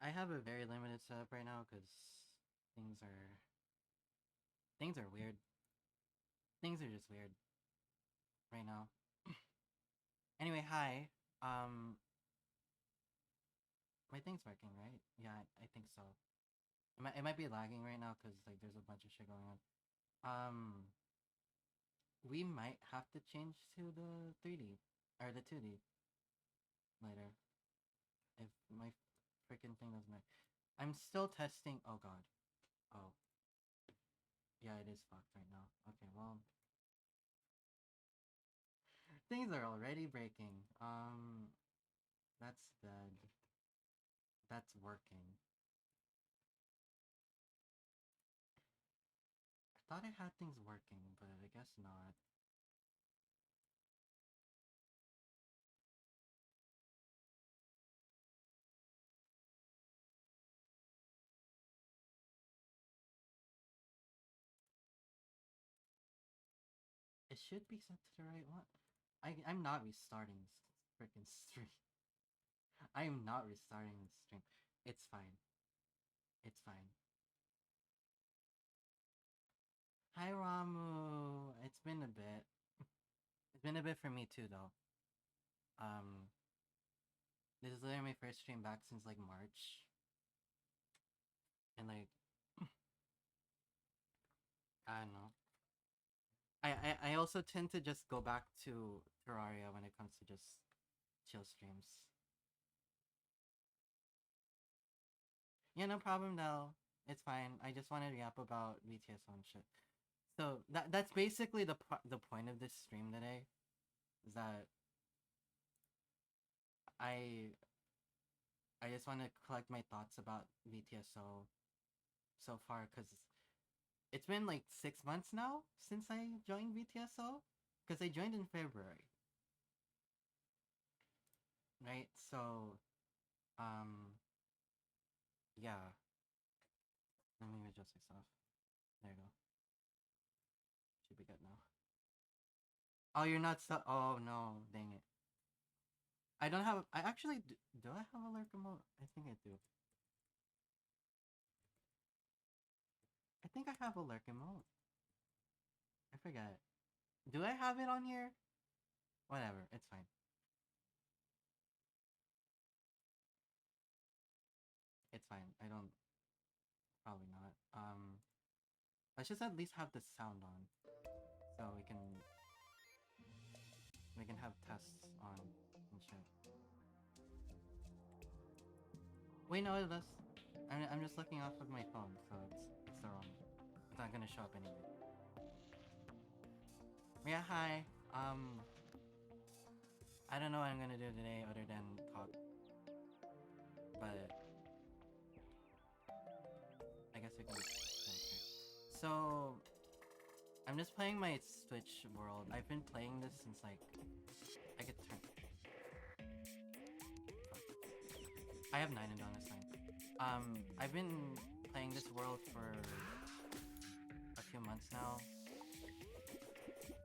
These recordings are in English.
I have a very limited setup right now because things are things are weird. Things are just weird right now. Anyway, hi. Um, my thing's working, right? Yeah, I think so. It might be lagging right now because like there's a bunch of shit going on. Um, we might have to change to the 3D or the 2D later if my freaking thing doesn't work. I'm still testing. Oh god. Oh. Yeah, it is fucked right now. Okay, well, things are already breaking. That's dead. That's working. I thought I had things working, but I guess not. It should be set to the right one. I'm not restarting this freaking stream. I am not restarting this stream. It's fine. It's fine. Hi Ramu. It's been a bit. It's been a bit for me too though. Um this is literally my first stream back since like March. And like I don't know. I also tend to just go back to Terraria when it comes to just chill streams. Yeah, no problem though. It's fine. I just wanted to yap about VTSO and shit. So that's basically the point of this stream today. Is that I I just want to collect my thoughts about VTSO so far because it's been like 6 months now since I joined VTSO because I joined in February, right? So yeah. Let me adjust my stuff. There you go. Should be good now. Oh, you're not so. Oh no, dang it. I don't have. I actually do. I have a lurk emote? I think I do. I think I have a lurk emote. I forget. Do I have it on here? Whatever. It's fine. It's fine. I don't. Probably not. Let's just at least have the sound on, so we can have tests on and shit. Wait, no, it does. I'm just looking off of my phone, so it's the wrong. It's not gonna show up anyway. Yeah, hi. I don't know what I'm gonna do today other than talk, but I guess we can. So I'm just playing my Switch world. I've been playing this since like I could turn. I have 9 and on this time. I've been playing this world for a few months now,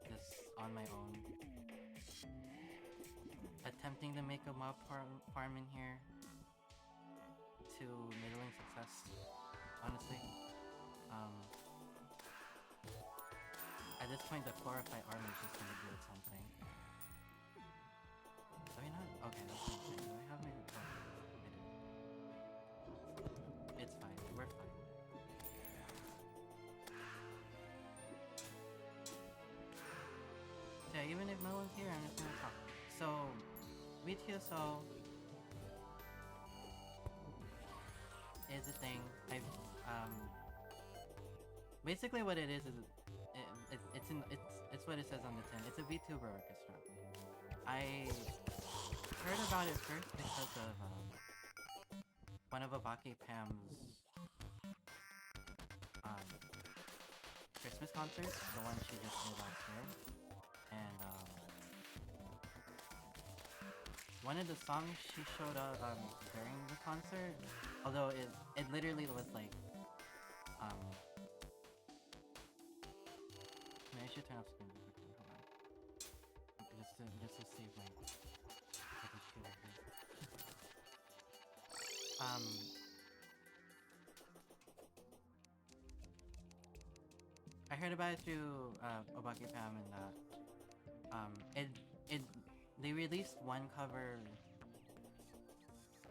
just on my own, attempting to make a mob farm in here to middling success, honestly. At this point, the chlorophyte armor is just gonna do its own thing. Do I not? Okay, that's not thing. Do I have my... Oh, I did. It's fine. We're fine. So yeah, even if no one's here, I'm just gonna talk. So, VTSO is a thing. Basically what it is it's what it says on the tin. It's a VTuber orchestra. I heard about it first because of one of Abaki Pam's Christmas concerts, the one she just did last year, and one of the songs she showed up during the concert, although it literally was like maybe I should turn off screen quickly. Hold on. Just to save my computer here. heard about it through Obaki Pam, and it they released one cover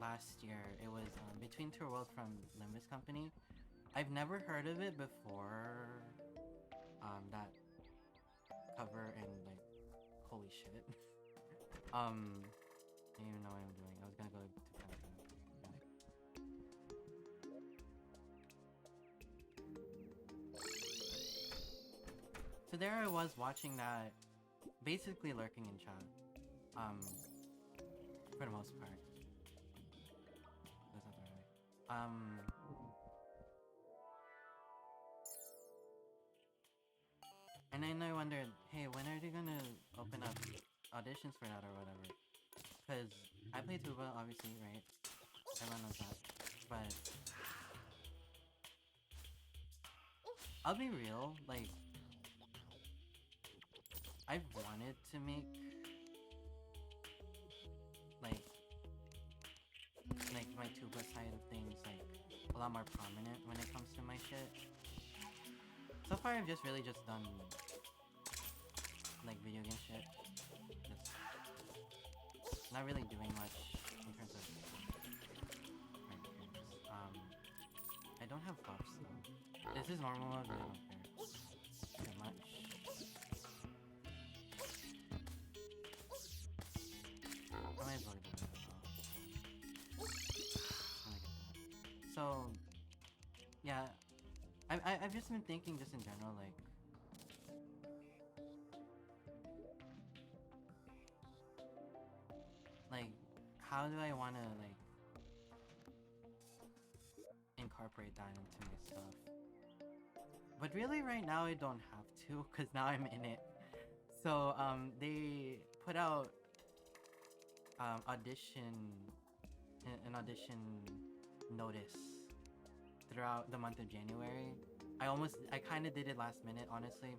last year. It was Between Two Worlds from Limbus Company. I've never heard of it before that cover, and like, holy shit. I don't even know what I'm doing. I was gonna go to Pam. So there I was watching that, basically lurking in chat. For the most part. That's not the right way. And then I wondered, hey, when are they gonna open up auditions for that or whatever? Because I play tuba, obviously, right? Everyone knows that. But I'll be real, like, I've wanted to make like my tuba side of things like a lot more prominent when it comes to my shit. So far I've just really just done like video game shit. Just not really doing much in terms of I don't have buffs though. This is normal mode, but I don't care too much. I might as well do that as well. So yeah, I've just been thinking just in general, like how do I want to like incorporate that into my stuff? But really right now I don't have to, because now I'm in it. So they put out an audition notice throughout the month of January. I kind of did it last minute, honestly.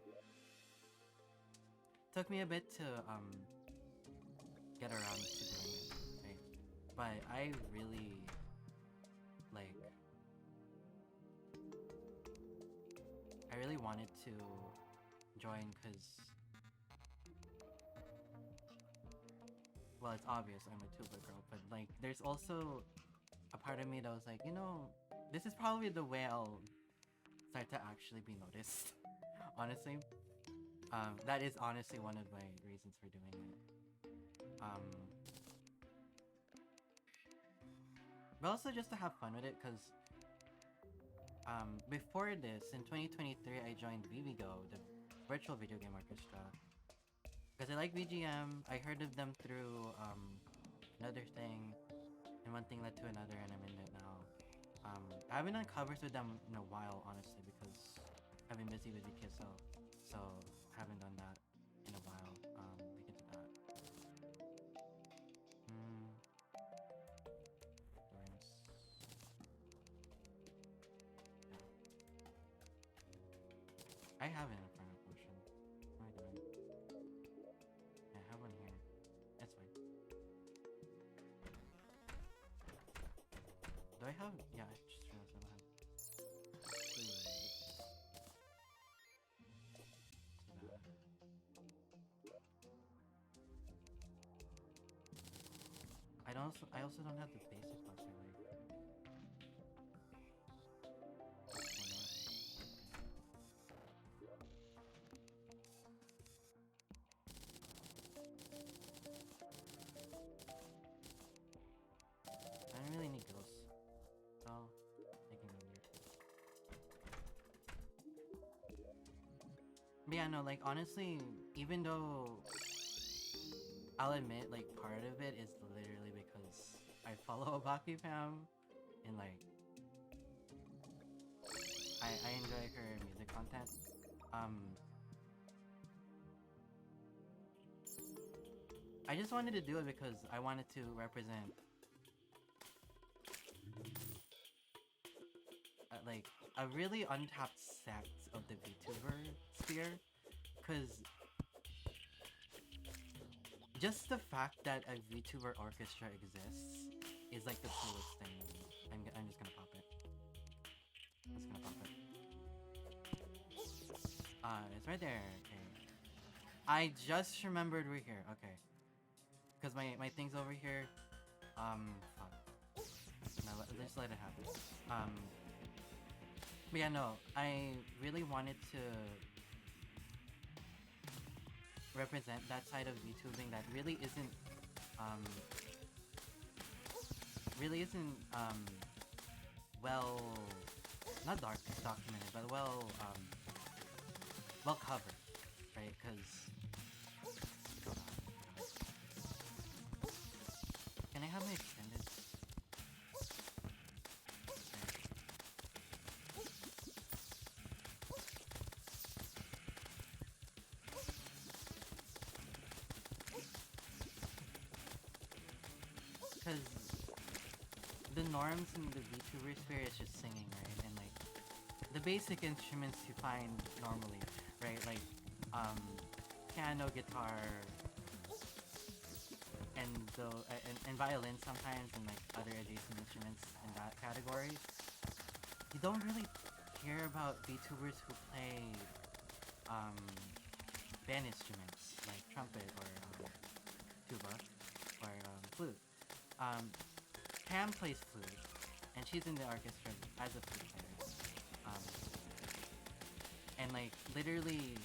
Took me a bit to get around to doing it, right? But I really wanted to join because, well, it's obvious I'm a tuba girl, but like there's also a part of me that was like, you know, this is probably the way I'll start to actually be noticed. Honestly, that is honestly one of my reasons for doing it. But also just to have fun with it, because before this, in 2023, I joined VVGO, the virtual video game orchestra, because I like VGM. I heard of them through another thing, and one thing led to another, and I'm in it now. I haven't done covers with them in a while, honestly, because I've been busy with VTSO, so I haven't done that in a while. We can do that. Dorms. Yeah. I have an Inferno potion. What am I doing? I have one here. That's fine. Do I have? Yeah, I just realized I don't have. I also don't have the basic buffs I like. I don't really need ghosts, so they can go weird. But yeah, no, like honestly, even though I'll admit, like part of it is literally because I follow Obaki Pam, and like I enjoy her music content. I just wanted to do it because I wanted to represent like a really untapped sect of the VTuber sphere, because just the fact that a VTuber orchestra exists is like the coolest thing. I'm just gonna pop it. Just gonna pop it. It's right there. Okay. I just remembered we're here. Okay. Because my thing's over here. Fuck. No, let's let it happen. But yeah, no. I really wanted to represent that side of VTubing that really isn't, well, not documented, but well covered, right? Because can I have my extended? Because the norms in the VTuber sphere is just singing, right? And like the basic instruments you find normally, right? Like piano, guitar, and violin sometimes, and like other adjacent instruments in that category. You don't really hear about VTubers who play band instruments like trumpet or tuba or flute. Pam plays flute, and she's in the orchestra as a flute player. And like literally,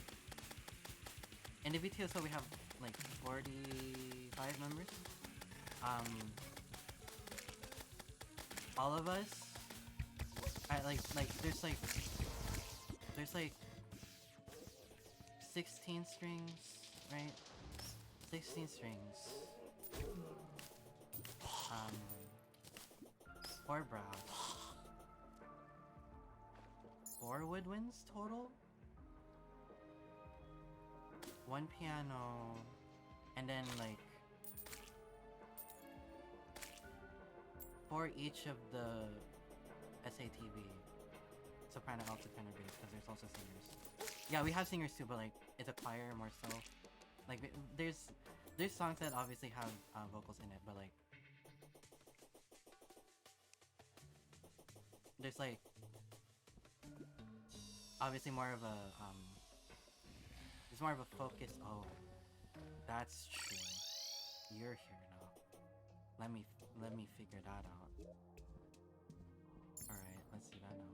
in the VTSO we have like 45 members. All of us, there's like 16 strings, right? 16 strings. 4 brass. 4 woodwinds total. 1 piano, and then like 4 each of the SATV, soprano, alto, tenor, bass, because there's also singers. Yeah, we have singers too, but like it's a choir more so. Like there's songs that obviously have vocals in it, but like there's like obviously more of a it's more of a focus. Oh, that's true. You're here now. Let me figure that out. All right, let's see that now.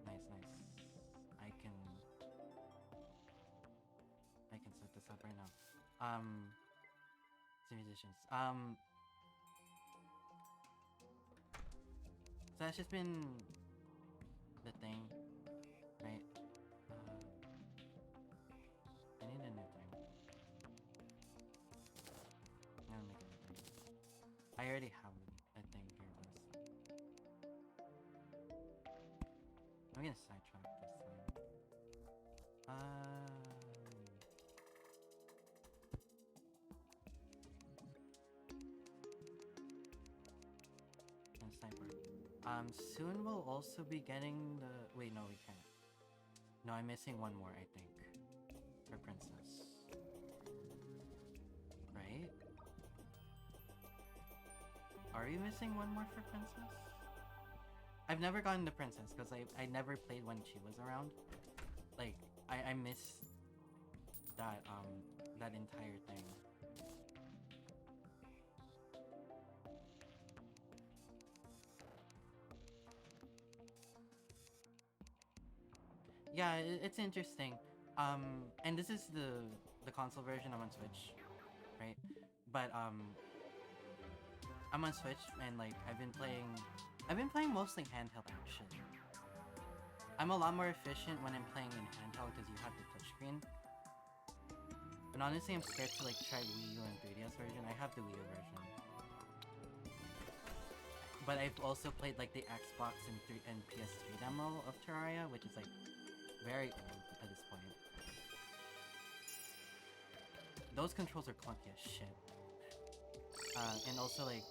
Nice. I can set this up right now. The musicians. So that's just been the thing, right? I need a new thing. I'm gonna make a new thing. I already have a thing here. I'm gonna sidetrack this time. And sniper. Soon we'll also be getting the. Wait, no, we can't. No, I'm missing one more, I think. For Princess. Right? Are we missing one more for Princess? I've never gotten the Princess because I never played when she was around. Like I miss that that entire thing. Yeah, it's interesting. And this is the console version. I'm on Switch, right? But I'm on Switch and like I've been playing mostly handheld actually. I'm a lot more efficient when I'm playing in handheld because you have the touchscreen. But honestly, I'm scared to like try Wii U and 3DS version. I have the Wii U version. But I've also played like the Xbox and PS3 demo of Terraria, which is like very old at this point. Those controls are clunky as shit. And also like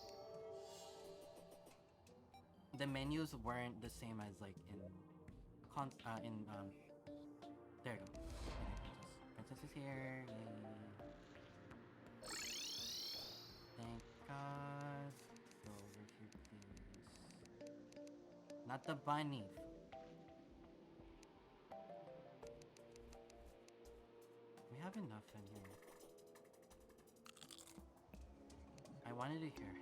the menus weren't the same as like in there you go. Princess is here. Yay. Thank God. Go over here, please. Not the bunny. have enough in here. I wanted to hear.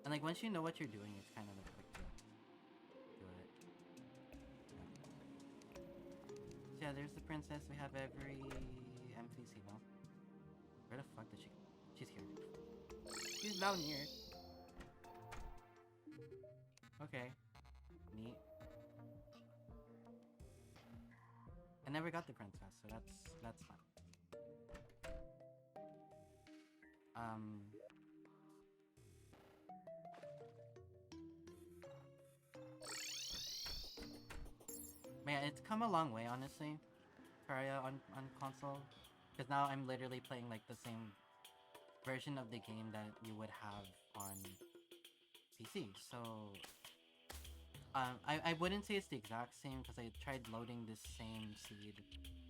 And like once you know what you're doing, it's kind of like quick to do it. Yeah. So yeah, there's the princess. We have every NPC, no? Where the fuck did she? She's here. She's down here. Okay. Neat. I never got the princess, so that's fun. But yeah, it's come a long way, honestly. Terraria on console, because now I'm literally playing like the same version of the game that you would have on PC. So I wouldn't say it's the exact same because I tried loading this same seed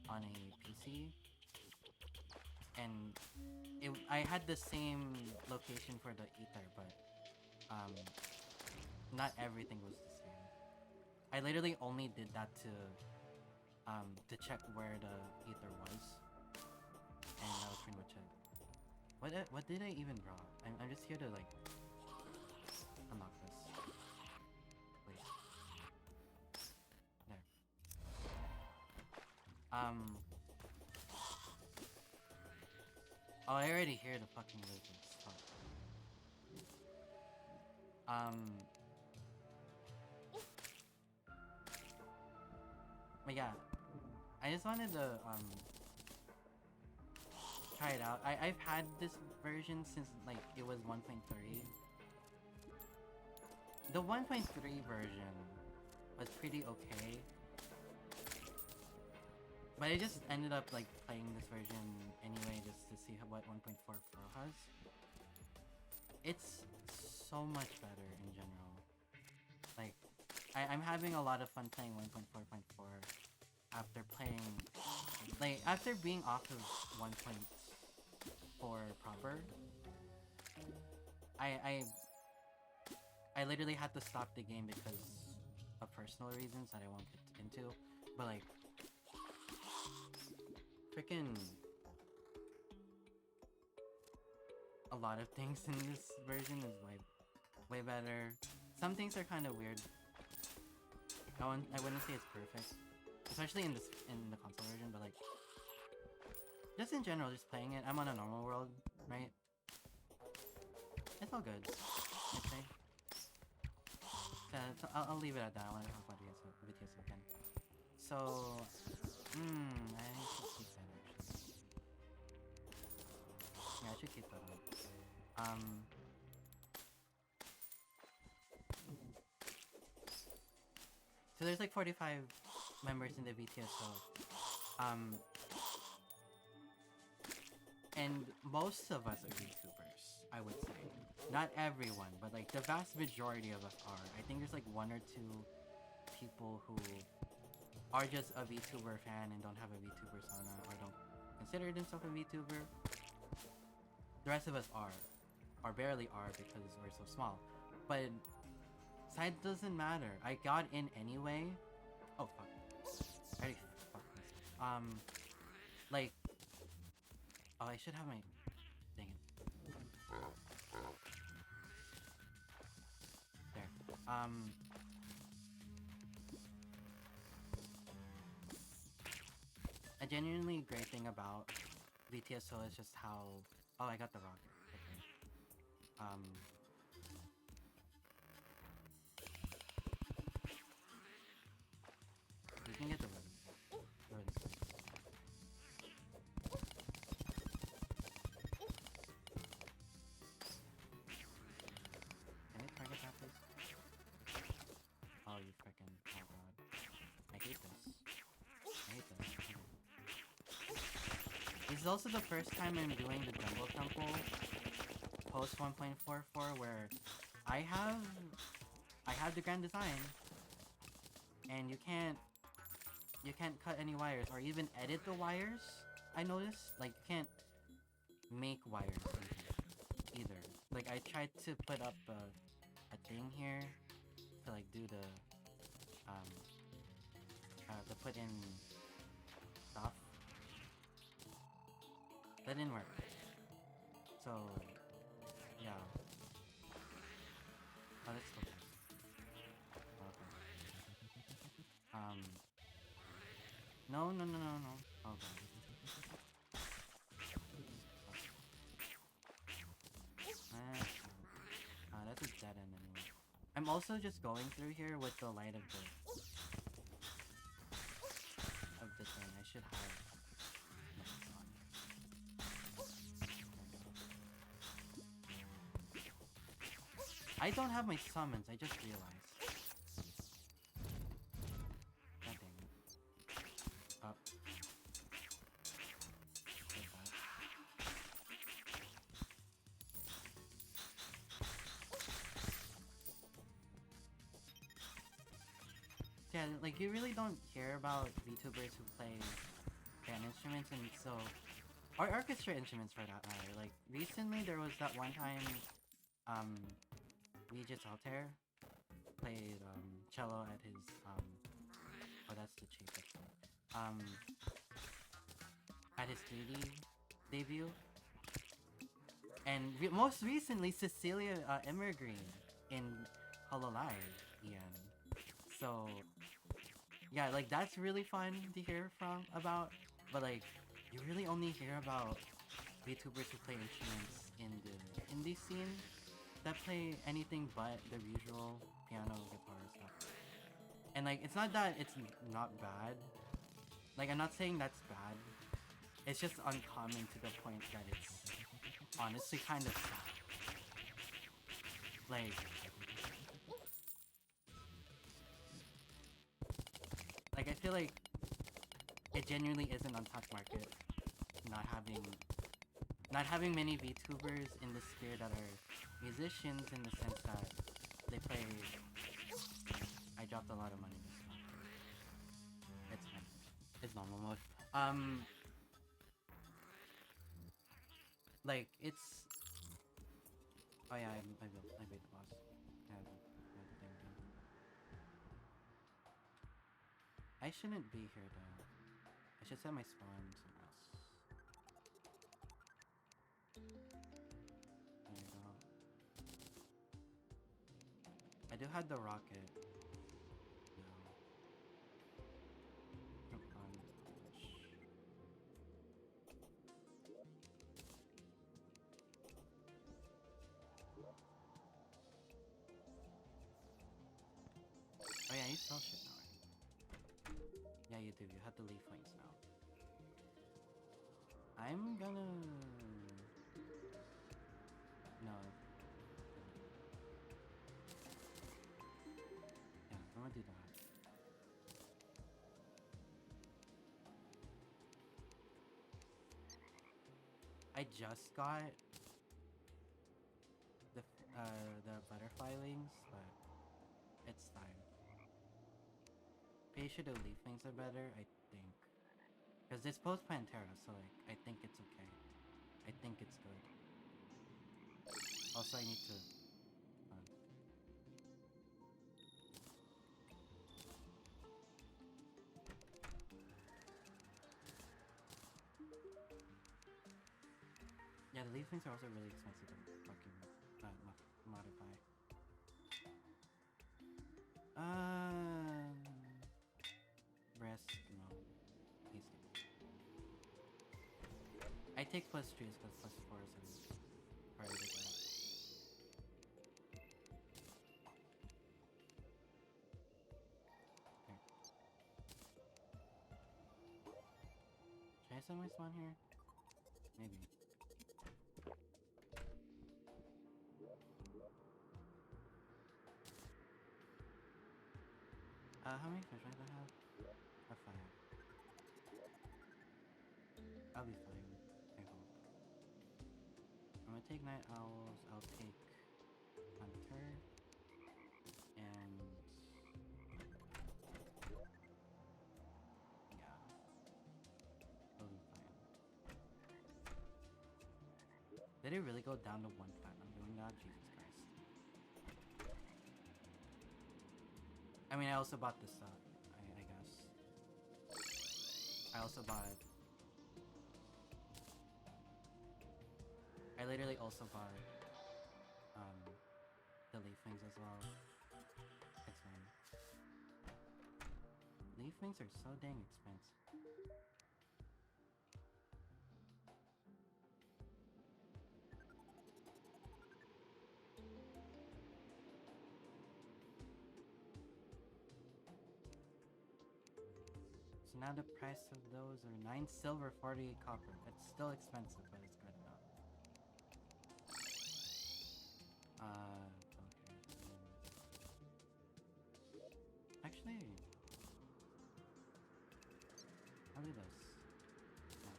on a PC, and I had the same location for the ether, but not everything was the same. I literally only did that to check where the ether was, and that was pretty much it. What did I even draw? I'm just here to like unlock this. Wait. There. Oh, I already hear the fucking lizards. Fuck. But yeah, I just wanted to try it out. I've had this version since like it was 1.3. The 1.3 version was pretty okay, but I just ended up like playing this version anyway just to see what 1.4 Pro has. It's so much better in general. Like, I'm having a lot of fun playing 1.4.4 after playing, like, after being off of 1.4 proper. I literally had to stop the game because of personal reasons that I won't get into, but like, freaking a lot of things in this version is way better. Some things are kind of weird. I wouldn't say it's perfect, especially in the console version, but like, just in general, just playing it. I'm on a normal world, right? It's all good, I'd say. So I'll leave it at that. I want to talk about VTSO again. So, I should keep that actually. Yeah, I should keep that on. So there's like 45 members in the VTSO. And most of us are VTubers, I would say. Not everyone, but like the vast majority of us are. I think there's like one or two people who are just a VTuber fan and don't have a VTuber persona or don't consider themselves a VTuber. The rest of us are, or barely are because we're so small. But size doesn't matter. I got in anyway. Oh fuck. I already fucked myself. Like, oh, I should have my. Dang it. There. A genuinely great thing about VTSO is just how. Oh, I got the rocket. Okay. You can get the ribbons. Can I target that, please? Oh, you frickin'. Oh god. I hate this. I hate this. This is also the first time I'm doing the Jungle Temple post 1.44 where I have the grand design and you can't cut any wires or even edit the wires. I noticed, like, you can't make wires either. Like, I tried to put up a thing here to like do the to put in stuff. That didn't work. So yeah. Oh, that's still good. Okay. No, no, no, no, no. Oh god. That's a dead end anyway. I'm also just going through here with the light of the thing. I should have lights on. I don't have my summons, I just realized. God damn it. Up. Yeah, like you really don't hear about VTubers who play band instruments, and so or orchestra instruments for that matter. Like recently, there was that one time, VTSO played cello at his oh that's the chief actually. At his 3D debut, and most recently Cecilia Emmergreen in Hololive, Ian. So yeah, like that's really fun to hear from about, but like you really only hear about VTubers who play instruments in the indie scene that play anything but the usual piano, guitar stuff. And like it's not that it's not bad. Like I'm not saying that's bad. It's just uncommon to the point that it's honestly kind of sad. Like I feel like it genuinely isn't on Touch Market not having many VTubers in the sphere that are musicians, in the sense that they play. I dropped a lot of money this time. It's fine. It's normal mode. Like it's. Oh yeah, I beat the boss. I have the thing done. I shouldn't be here though. I should set my spawn somewhere else. There you go. I do have the rocket. No. Come on. Oh yeah, you sell shit now, right? Yeah, you do. You have the leaf wings now. I'm gonna... No. Yeah, I'm gonna do that. I just got the butterfly wings, but it's time. Pretty sure the leaf wings are better, I think. Because it's post Pantera, so like, I think it's okay. I think it's good. Also, I need to... Yeah, the leaf wings are also really expensive to fucking modify. Rest, no. Easy. I take +3s because +4s and harder to get. Here. Should I set my spawn here? Maybe. How many fish do I have? I have 5. I'll be fine, I hope. I'm gonna take Night Owls, I'll take Hunter, and... yeah. I'll be fine. Did it really go down to 1 platinum doing that? Jesus Christ. I mean, I also bought this stuff, I guess. I also bought. I literally also bought the leaf wings as well. It's fine. Leaf wings are so dang expensive. So now the price of those are 9 silver, 48 copper. It's still expensive, but it's good enough. Okay. Actually, I'll do this. No.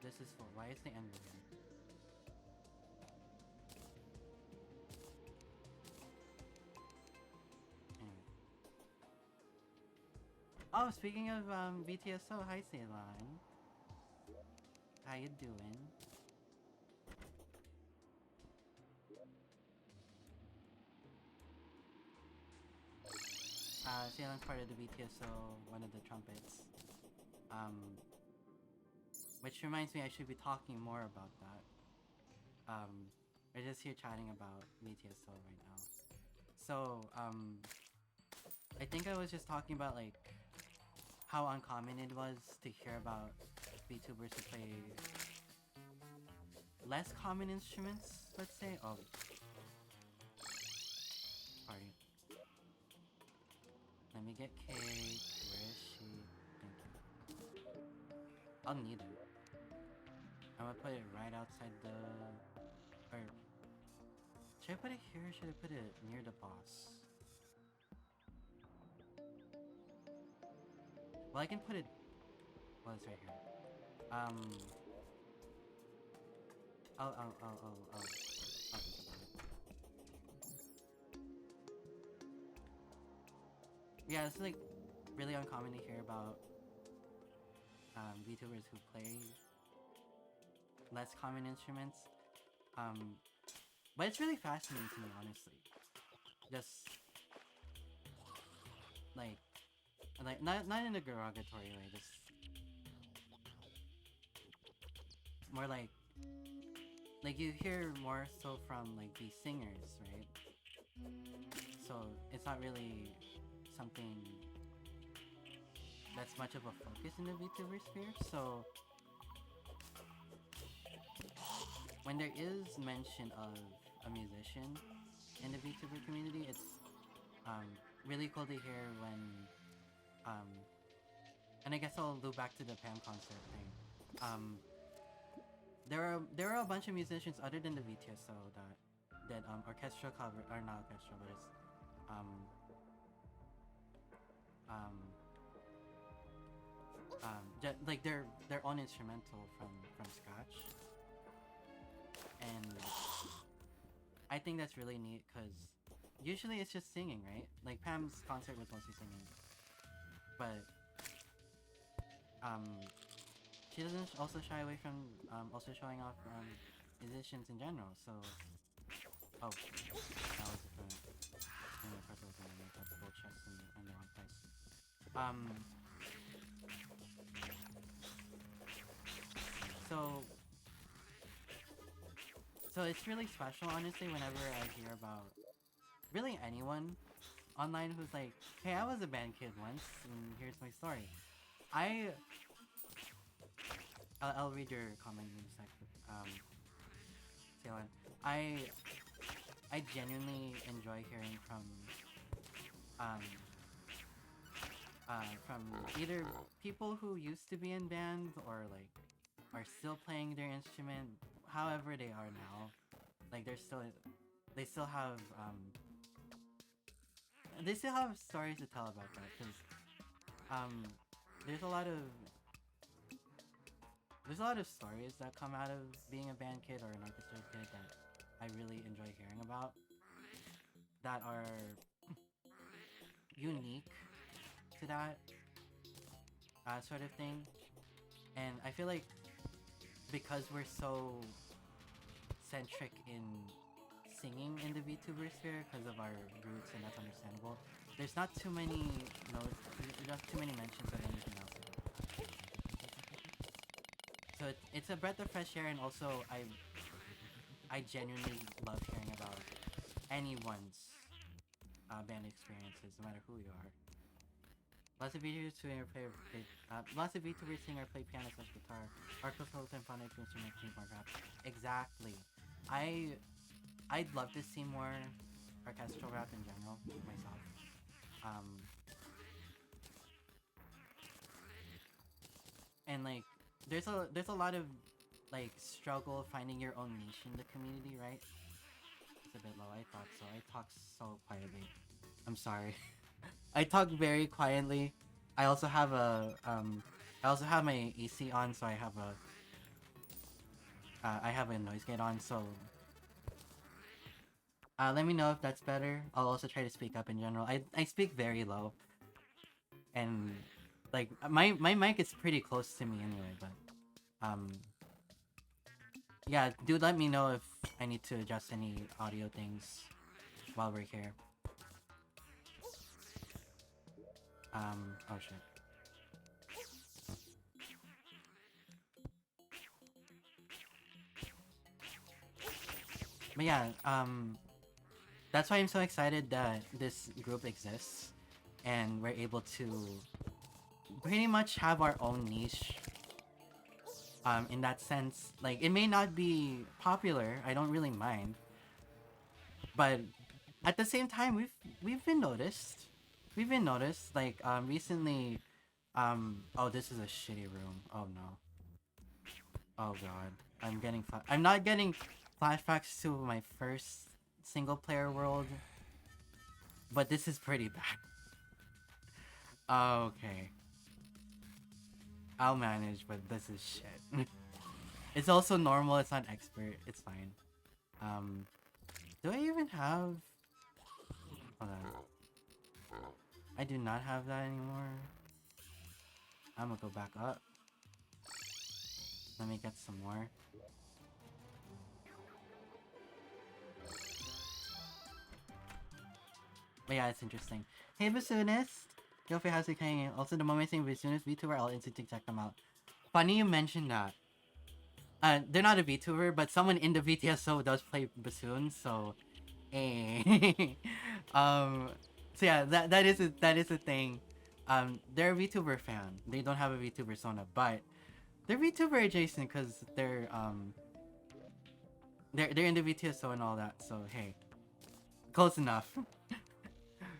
This is full. Why is the end here? Anyway. Oh, speaking of VTSO, hi Ceylon. How you doing? Ceylon's part of the VTSO, one of the trumpets. Which reminds me I should be talking more about that. We're just here chatting about VTSO right now. So, I think I was just talking about like how uncommon it was to hear about VTubers who play less common instruments, let's say. Oh, party. Let me get cake. Where is she? Thank you. I'll need it. I'm gonna put it right outside the... Or... Should I put it here or should I put it near the boss? Well, I can put it... Well, it's right here. I'll think about it. Yeah, it's like really uncommon to hear about VTubers who play less common instruments. But it's really fascinating to me, honestly. Just like not in a derogatory way, just more like you hear more so from like these singers, right? So it's not really something that's much of a focus in the VTuber sphere. So when there is mention of a musician in the VTuber community, it's really cool to hear when and I guess I'll loop back to the Pam concert thing. There are a bunch of musicians other than the VTSO that orchestral cover, or not orchestral, but it's like their own instrumental from scratch, and I think that's really neat because usually it's just singing, right? Like Pam's concert was mostly singing, but she doesn't also shy away from also showing off musicians in general. So oh, that was the anyway, of course I was gonna make that full chest in the wrong place. So it's really special, honestly, whenever I hear about really anyone online who's like, hey, I was a band kid once, and here's my story. I'll read your comment in a sec. Ceylon. I genuinely enjoy hearing from either people who used to be in bands or like are still playing their instrument, however they are now. Like they still have stories to tell about that, because there's a lot of stories that come out of being a band kid or an orchestra kid that I really enjoy hearing about, that are unique to that sort of thing. And I feel like because we're so centric in singing in the VTuber sphere because of our roots, and that's understandable, there's not too many not too many mentions of anything else. So it's a breath of fresh air, and also I genuinely love hearing about anyone's band experiences, no matter who you are. Lots of VTubers sing or play piano slash guitar. Orchestral symphonic instrument keyboard rap. Exactly. I'd love to see more orchestral rap in general myself. Um, and like there's a lot of like struggle finding your own niche in the community, right? It's a bit low. I thought so. I talk so quietly. I'm sorry. I talk very quietly. I also have my AC on, so I have a noise gate on. So let me know if that's better. I'll also try to speak up in general. I speak very low, and like my mic is pretty close to me anyway. But yeah, do let me know if I need to adjust any audio things while we're here. Oh shit. But yeah, that's why I'm so excited that this group exists, and we're able to pretty much have our own niche. In that sense, like it may not be popular, I don't really mind, but at the same time, we've been noticed. We've been noticed. Like recently, oh, this is a shitty room. Oh no. Oh god, I'm not getting flashbacks to my first single player world, but this is pretty bad. Okay, I'll manage, but this is shit. It's also normal. It's not expert. It's fine. Do I even have? Hold on. I do not have that anymore. I'm gonna go back up. Let me get some more. But yeah, it's interesting. Hey, Bassoonist! Feel free how's it hanging. Also, the moment saying Bassoonist VTuber, I'll instantly check them out. Funny you mentioned that. They're not a VTuber, but someone in the VTSO does play bassoon, so... Eh. So yeah, that is a thing. They're a VTuber fan. They don't have a VTuber persona, but they're VTuber adjacent because they're in the VTSO and all that. So hey, close enough.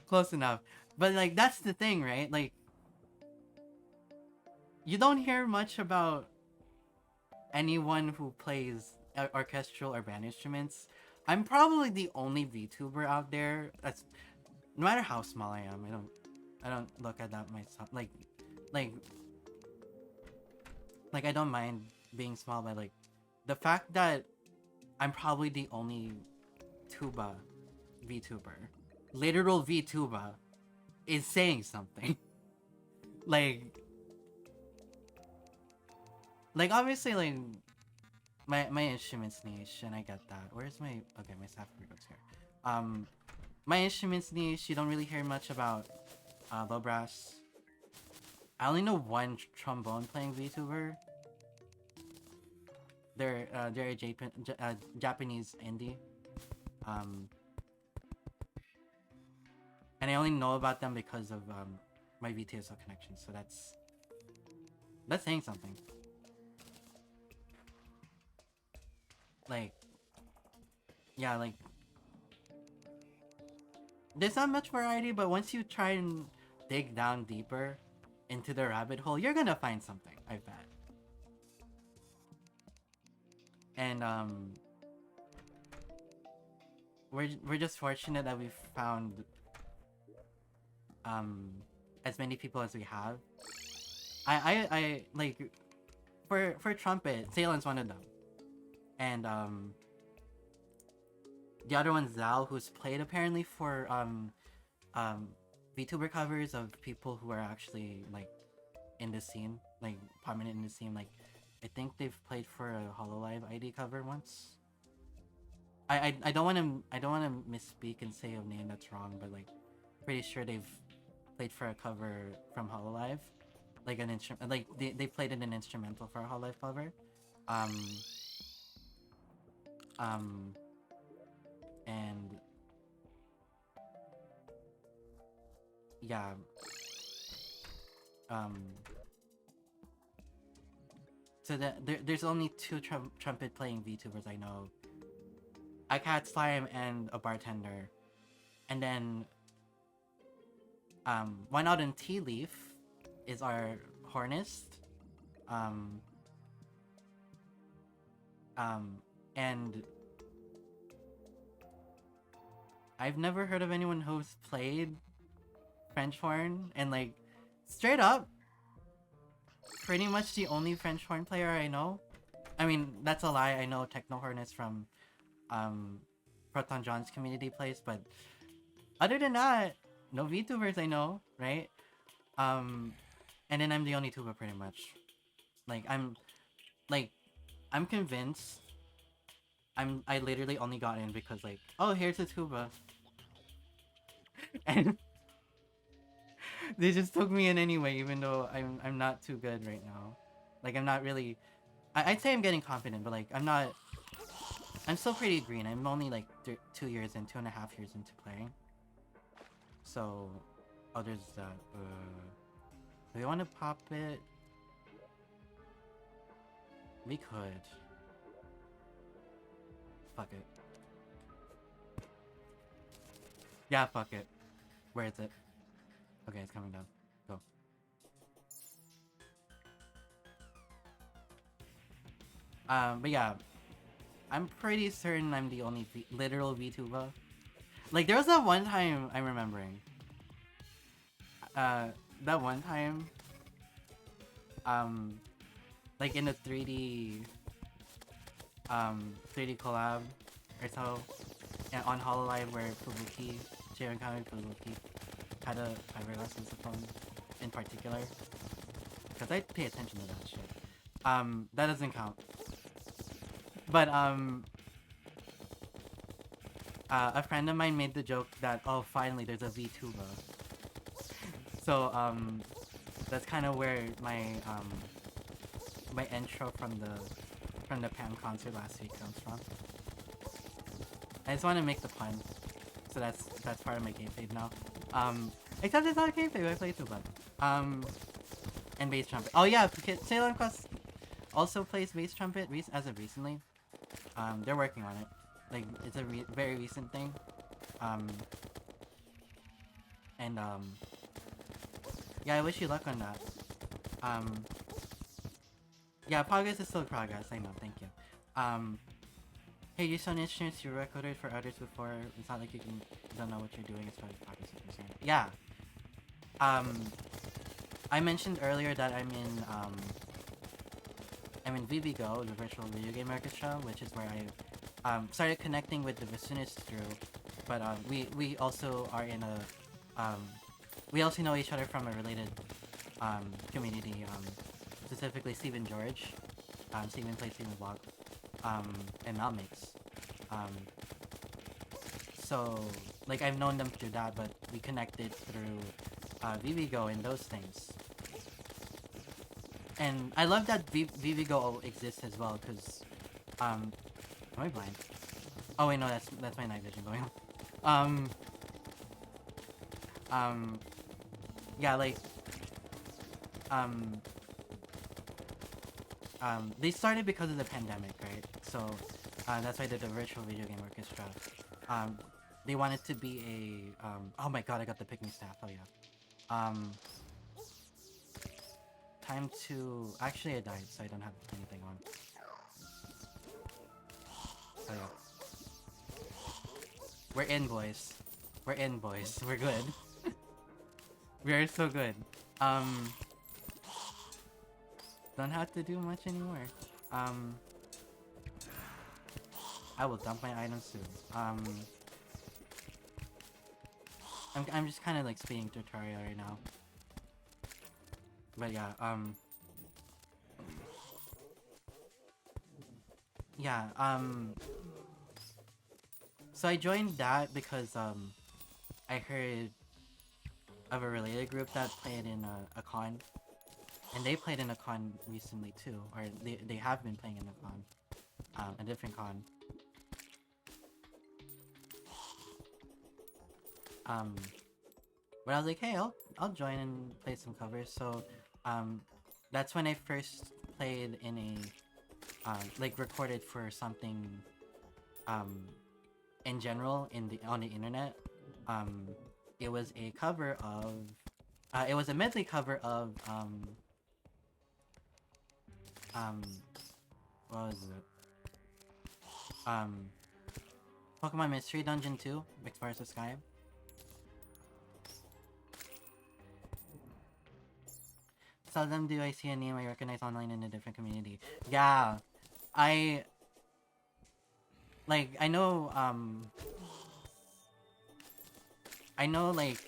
Close enough. But like that's the thing, right? Like you don't hear much about anyone who plays orchestral or band instruments. I'm probably the only VTuber out there that's no matter how small I am, I don't look at that myself. Like I don't mind being small, but like the fact that I'm probably the only tuba VTuber, literal VTuber, is saying something. like obviously like my instruments niche, and I get that. Where's my my staff goes here. My instruments niche, you don't really hear much about low brass. I only know one trombone playing VTuber. They're a Japanese indie. And I only know about them because of my VTSO connection. So that's saying something. Like, yeah, like there's not much variety, but once you try and dig down deeper into the rabbit hole, you're gonna find something, I bet. And we're just fortunate that we've found as many people as we have. I like for trumpet, Salen's one of them. And the other one's Zal, who's played apparently for VTuber covers of people who are actually like in the scene, like prominent in the scene. Like I think they've played for a Hololive ID cover once. I don't want to misspeak and say a name that's wrong, but like pretty sure they've played for a cover from Hololive, like an instrument, like they played in an instrumental for a Hololive cover. Um, um, and yeah, um, so there's only two trumpet playing VTubers I know. A cat slime and a bartender, and then one out in Tea Leaf is our hornist. Um, and I've never heard of anyone who's played French horn, and like straight up, pretty much the only French horn player I know. I mean, that's a lie. I know Techno Hornist from Proton John's community plays, but other than that, no VTubers I know, right? And then I'm the only tuber pretty much. Like like I'm convinced I literally only got in because like, oh, here's a tuba. And they just took me in anyway, even though I'm not too good right now. Like I'm not really I'd say I'm getting confident, but like I'm still pretty green. I'm only like 2 years in, 2.5 years into playing. So, oh, there's that. Do we want to pop it? We could. Fuck it. Yeah, fuck it. Where is it? Okay, it's coming down. Go. But yeah, I'm pretty certain I'm the only literal VTuber. Like, there was that one time I'm remembering. That one time, like in a 3D collab or so, and on Hololive where Fubuki, Sharon Kami Fubuki, had a fiberglass saxophone in particular. Because I pay attention to that shit. That doesn't count. But, a friend of mine made the joke that, oh, finally there's a VTuber. So, that's kind of where my, my intro from the Pam concert last week comes from. I just want to make the pun. So that's part of my gameplay now. Except it's not gameplay, I play tuba. And bass trumpet. Oh yeah, Salem Quest also plays bass trumpet as of recently. They're working on it. Like, it's a very recent thing. Yeah, I wish you luck on that. Yeah, progress is still progress, I know, thank you. Hey, you sound instruments you recorded for others before. It's not like you don't know what you're doing as far as progress is concerned. Yeah. I mentioned earlier that I'm in VBGO, the Virtual Video Game Orchestra, which is where I started connecting with the Bassoonist through. But we also are in a we also know each other from a related community, specifically Steven George. Steven plays Steven Vlog, and Malmix. So like I've known them through that, but we connected through VBGO and those things. And I love that VBGO exists as well, because am I blind? Oh wait, no, that's my night vision going on. Yeah, like they started because of the pandemic, right? So that's why they did the Virtual Video Game Orchestra. They wanted to be a oh my god, I got the picking staff. Oh yeah. Time to actually I died, so I don't have anything on. Oh yeah. We're in, boys. We're in, boys. We're good. We are so good. Don't have to do much anymore. I will dump my items soon. I'm just kind of like speeding through Terraria right now. But yeah, yeah, so I joined that because, I heard of a related group that played in a con, and they played in a con recently too, or they have been playing in a con, a different con. Um, but I was like, hey, I'll join and play some covers. So, that's when I first played in a like recorded for something, um, in general on the internet. Um, it was a cover of, it was a medley cover of um, what was it? Um, Pokemon Mystery Dungeon 2, Explorers of Sky. Seldom do I see a name I recognize online in a different community. Yeah, I like I know like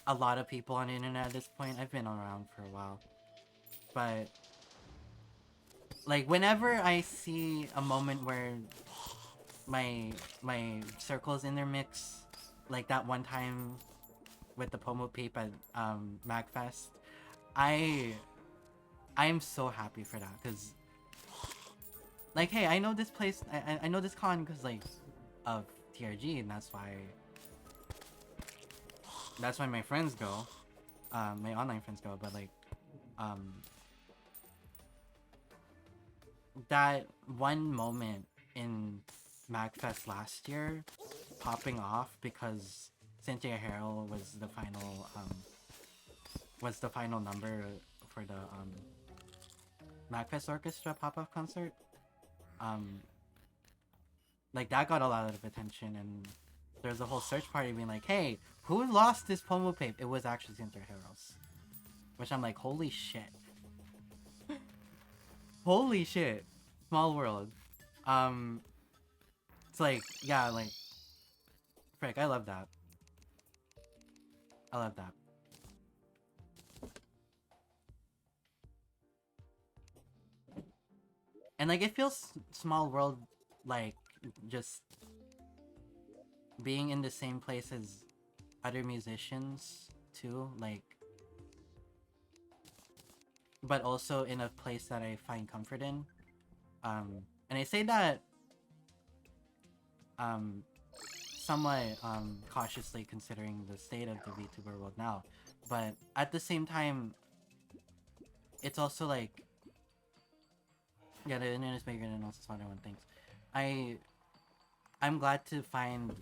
a lot of people on the internet at this point. I've been around for a while, but like whenever I see a moment where my circle's in their mix, like that one time with the Pomo Peep at Magfest, I am so happy for that, because like, hey, I know this place, I know this con because like of TRG, and that's why my friends go, my online friends go. But like, that one moment in Magfest last year popping off because Cynthia Harrell was the final number for the Magfest Orchestra pop-up concert. Like that got a lot of attention, and there's a whole search party being like, hey, who lost this Pomo Pape? It was actually Cynthia Harrell's. Which I'm like, holy shit. Holy shit. Small world. It's like, yeah, like, frick, I love that. I love that. And like, it feels small world, like, just being in the same place as other musicians too, like, but also in a place that I find comfort in. And I say that somewhat cautiously, considering the state of the VTuber world now, but at the same time, it's also like, yeah, the internet is bigger than most one thinks. I'm glad to find,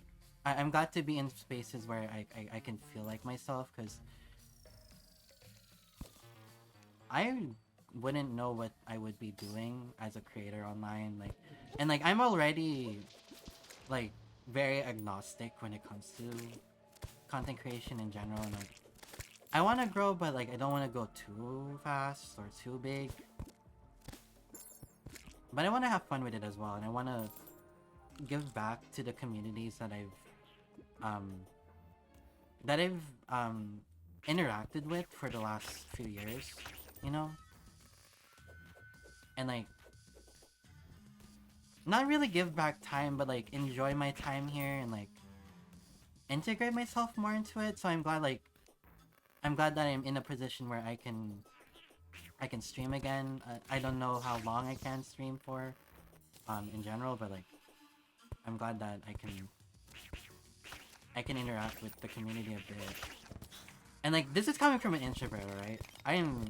I'm glad to be in spaces where I can feel like myself, because I wouldn't know what I would be doing as a creator online, like, and like I'm already like very agnostic when it comes to content creation in general, and like I want to grow, but like I don't want to go too fast or too big, but I want to have fun with it as well, and I want to give back to the communities that I've interacted with for the last few years, you know, and like not really give back time, but like enjoy my time here and like integrate myself more into it. So I'm glad that I'm in a position where I can stream again. I don't know how long I can stream for, in general, but like I'm glad that I can interact with the community a bit. And like this is coming from an introvert, right? I am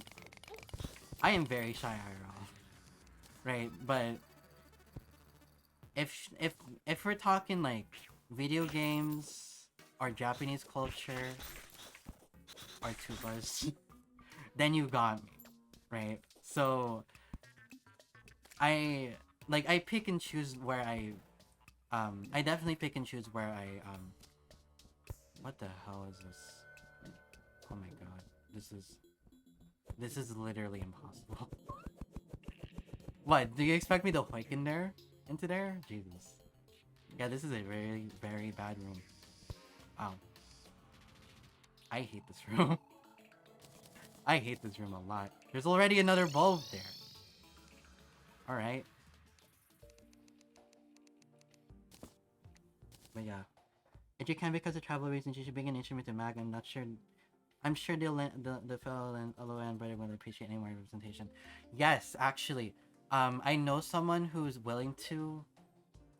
very shy IRL, right? But if we're talking like video games or Japanese culture or tubas, then you got me, right? So I pick and choose where I definitely pick and choose where what the hell is this? Oh my god. This is literally impossible. What, do you expect me to hike in there? Into there? Jesus. Yeah, this is a very, very bad room. Wow. I hate this room. I hate this room a lot. There's already another bulb there. Alright. But yeah. If you can, because of travel reasons, you should bring an instrument to Mag. I'm not sure I'm sure the fellow and brother will appreciate any more representation. Yes, actually, I know someone who's willing to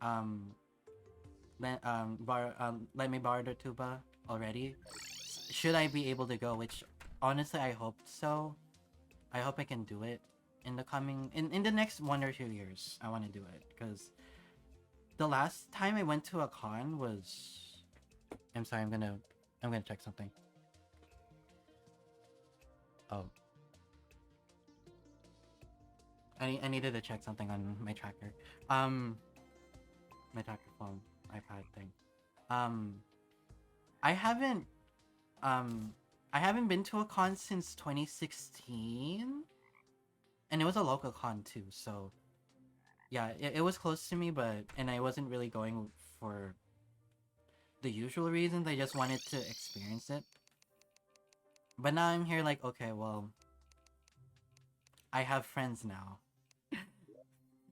um let me borrow the tuba already. Should I be able to go? Which honestly, I hope so. I hope I can do it in the coming in the next 1 or 2 years. I want to do it because the last time I went to a con was. I'm sorry. I'm gonna check something. Oh. I needed to check something on my tracker. My tracker phone, iPad thing. Um, I haven't um I haven't been to a con since 2016, and it was a local con too. So yeah, it was close to me, but and I wasn't really going for the usual reasons. I just wanted to experience it. But now I'm here, like, okay, well, I have friends now,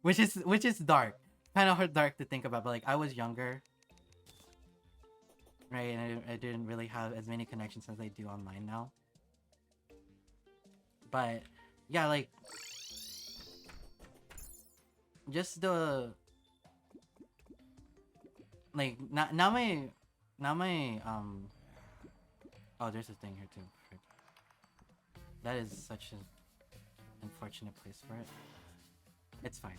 which is dark, kind of dark to think about. But like, I was younger, right, and I didn't really have as many connections as I do online now. But yeah, like, just the like now my oh, there's a thing here too. Frick. That is such an unfortunate place for it. It's fine.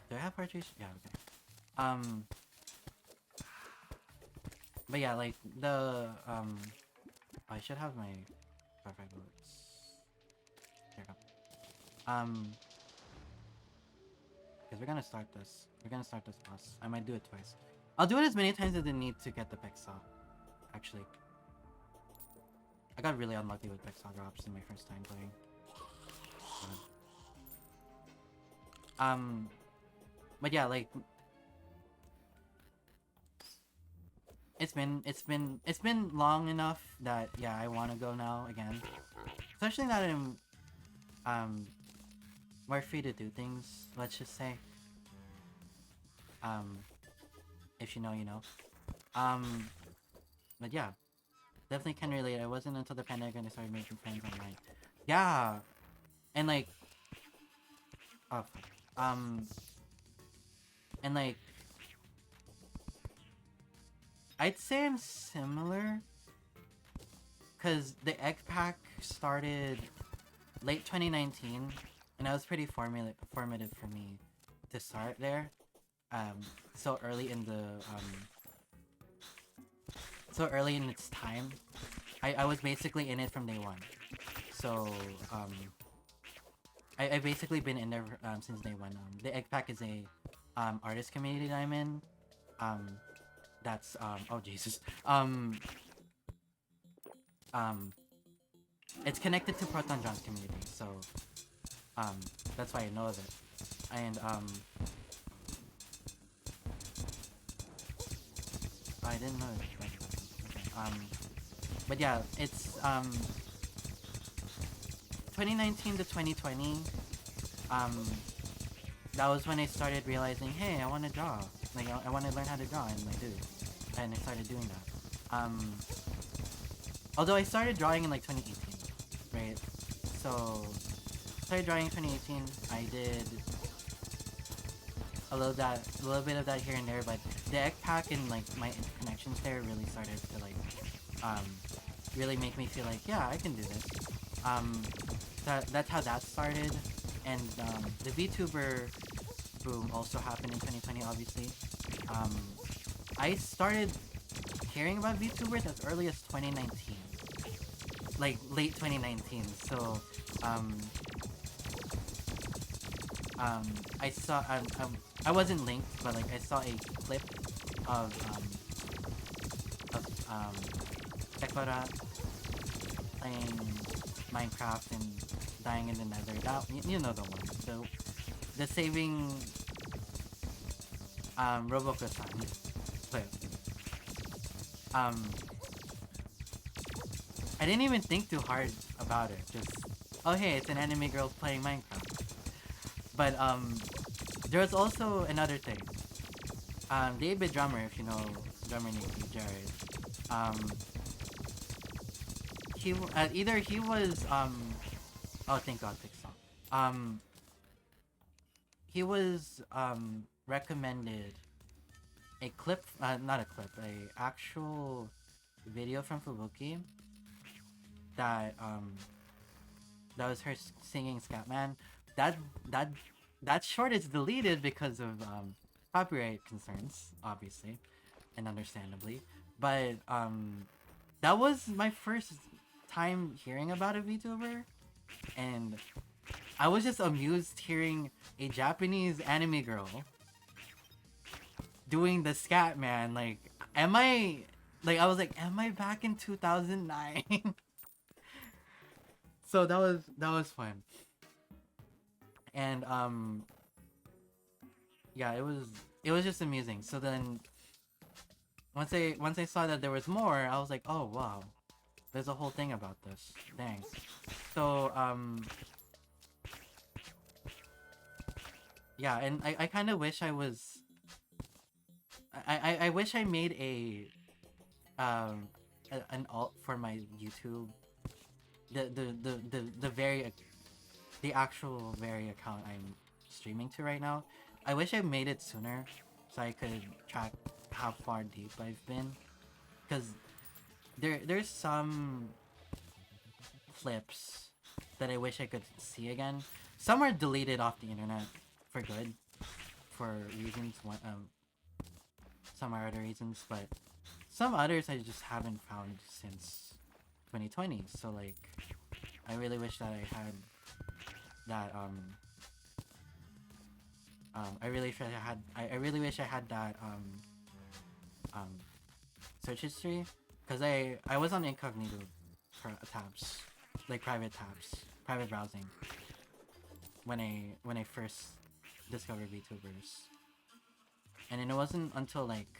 Do I have partridge? Yeah, okay. But yeah, like the I should have my perfect bullets. There we go. Because we're gonna start this. We're gonna start this boss. I might do it twice. I'll do it as many times as I need to get the Pexaw. Actually, I got really unlucky with Pexaw drops in my first time playing. But yeah, like it's been long enough that yeah, I want to go now again. Especially that I'm more free to do things. Let's just say. If you know, you know. But yeah, definitely can relate. It wasn't until the pandemic when I started making friends online. Yeah, and like, oh, and like, I'd say I'm similar, cause the egg pack started late 2019, and that was pretty formative for me to start there. So early in the so early in its time. I was basically in it from day one. So I've basically been in there since day one. The egg pack is a artist community that I'm in. That's oh Jesus. It's connected to Proton John's community, so that's why I know of it. And I didn't know it. Okay. But yeah, it's 2019 to 2020. That was when I started realizing, hey, I want to draw. Like I want to learn how to draw, and I do, and I started doing that. Although I started drawing in like 2018, right? So started drawing in 2018. I did a little bit of that here and there, but the egg pack and like my connections there really started to like really make me feel like, yeah, I can do this. That's how that started, and the VTuber boom also happened in 2020, obviously. I started hearing about VTubers as early as 2019, like late 2019. So I saw I wasn't linked, but like I saw a clip of Tekora playing Minecraft and dying in the Nether. That, you know the one. The saving Roboko-san clip. I didn't even think too hard about it. Just, oh hey, it's an anime girl playing Minecraft. But there was also another thing. The 8-bit drummer, if you know drummer named Jared, Um, either he was oh, thank God, TikTok. He was recommended a clip, not a clip, a actual video from Fubuki that that was her singing Scatman. That that that short is deleted because of copyright concerns, obviously, and understandably. But that was my first time hearing about a VTuber, and I was just amused hearing a Japanese anime girl doing the scat man. Like, am I like I was like, am I back in 2009? So that was fun. And yeah, it was just amusing. So then once I saw that there was more, I was like, oh wow. There's a whole thing about this. Dang. So yeah, and I kind of wish I was I wish I made an alt for my YouTube, the very the actual very account I'm streaming to right now. I wish I made it sooner so I could track how far deep I've been, because there's some clips that I wish I could see again. Some are deleted off the internet for good, for reasons. Some are other reasons, but some others I just haven't found since 2020. So like, I really wish that I had that I really wish I really wish I had that search history, because I was on incognito tabs, like private browsing, when I first discovered VTubers, and then it wasn't until like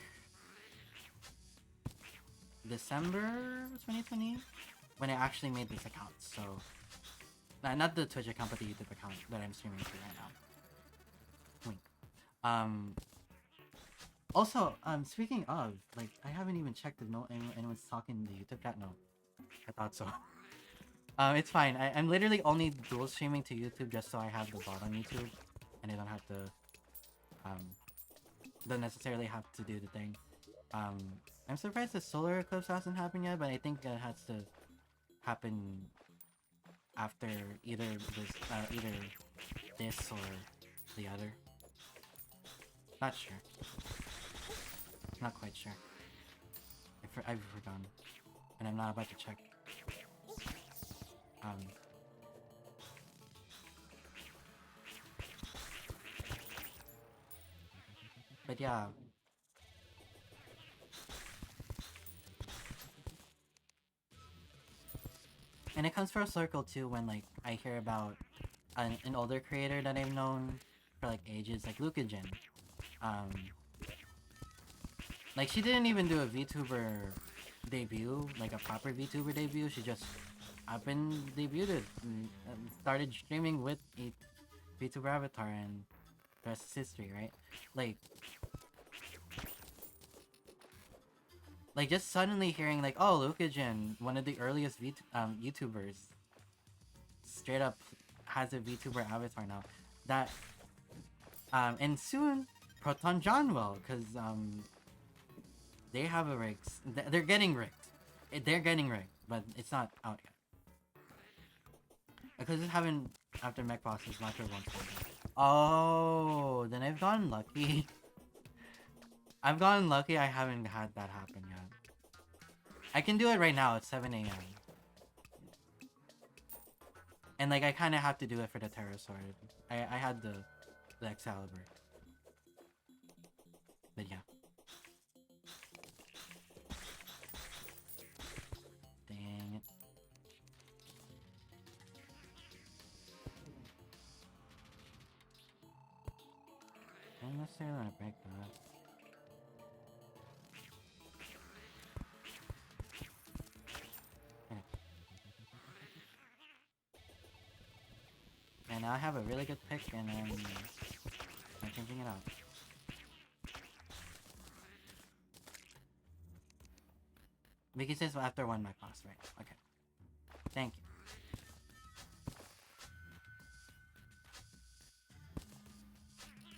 December 2020 when I actually made this account. So not the Twitch account, but the YouTube account that I'm streaming to right now. Wink. Also, speaking of, like, I haven't even checked if anyone's talking in the YouTube chat. No, I thought so. It's fine. I'm literally only dual streaming to YouTube just so I have the bot on YouTube, and I don't have to, don't necessarily have to do the thing. I'm surprised the solar eclipse hasn't happened yet, but I think it has to happen after either this or the other. Not sure. Not quite sure. I've forgotten, and I'm not about to check. But yeah. And it comes full circle too when like I hear about an older creator that I've known for like ages, like Lucajin. Like she didn't even do a VTuber debut, like a proper VTuber debut. She just up and debuted and started streaming with a VTuber avatar, and the rest is history, right? Like just suddenly hearing like, oh, Lucajin, one of the earliest YouTubers, straight up has a VTuber avatar now. That and soon Proton John will, because they have a rig. They're getting rigged. They're getting rigged, but it's not out yet. Because it's having after Mech Bosses, not sure once. Oh, then I've gotten lucky. I've gotten lucky. I haven't had that happen yet. I can do it right now. It's 7 a.m. And like I kind of have to do it for the Terra Sword. I had the Excalibur. But yeah. Dang it. I don't necessarily want to break that. Okay. And now I have a really good pick, and I'm changing it out. Vicky says after one my class, right? Okay. Thank you.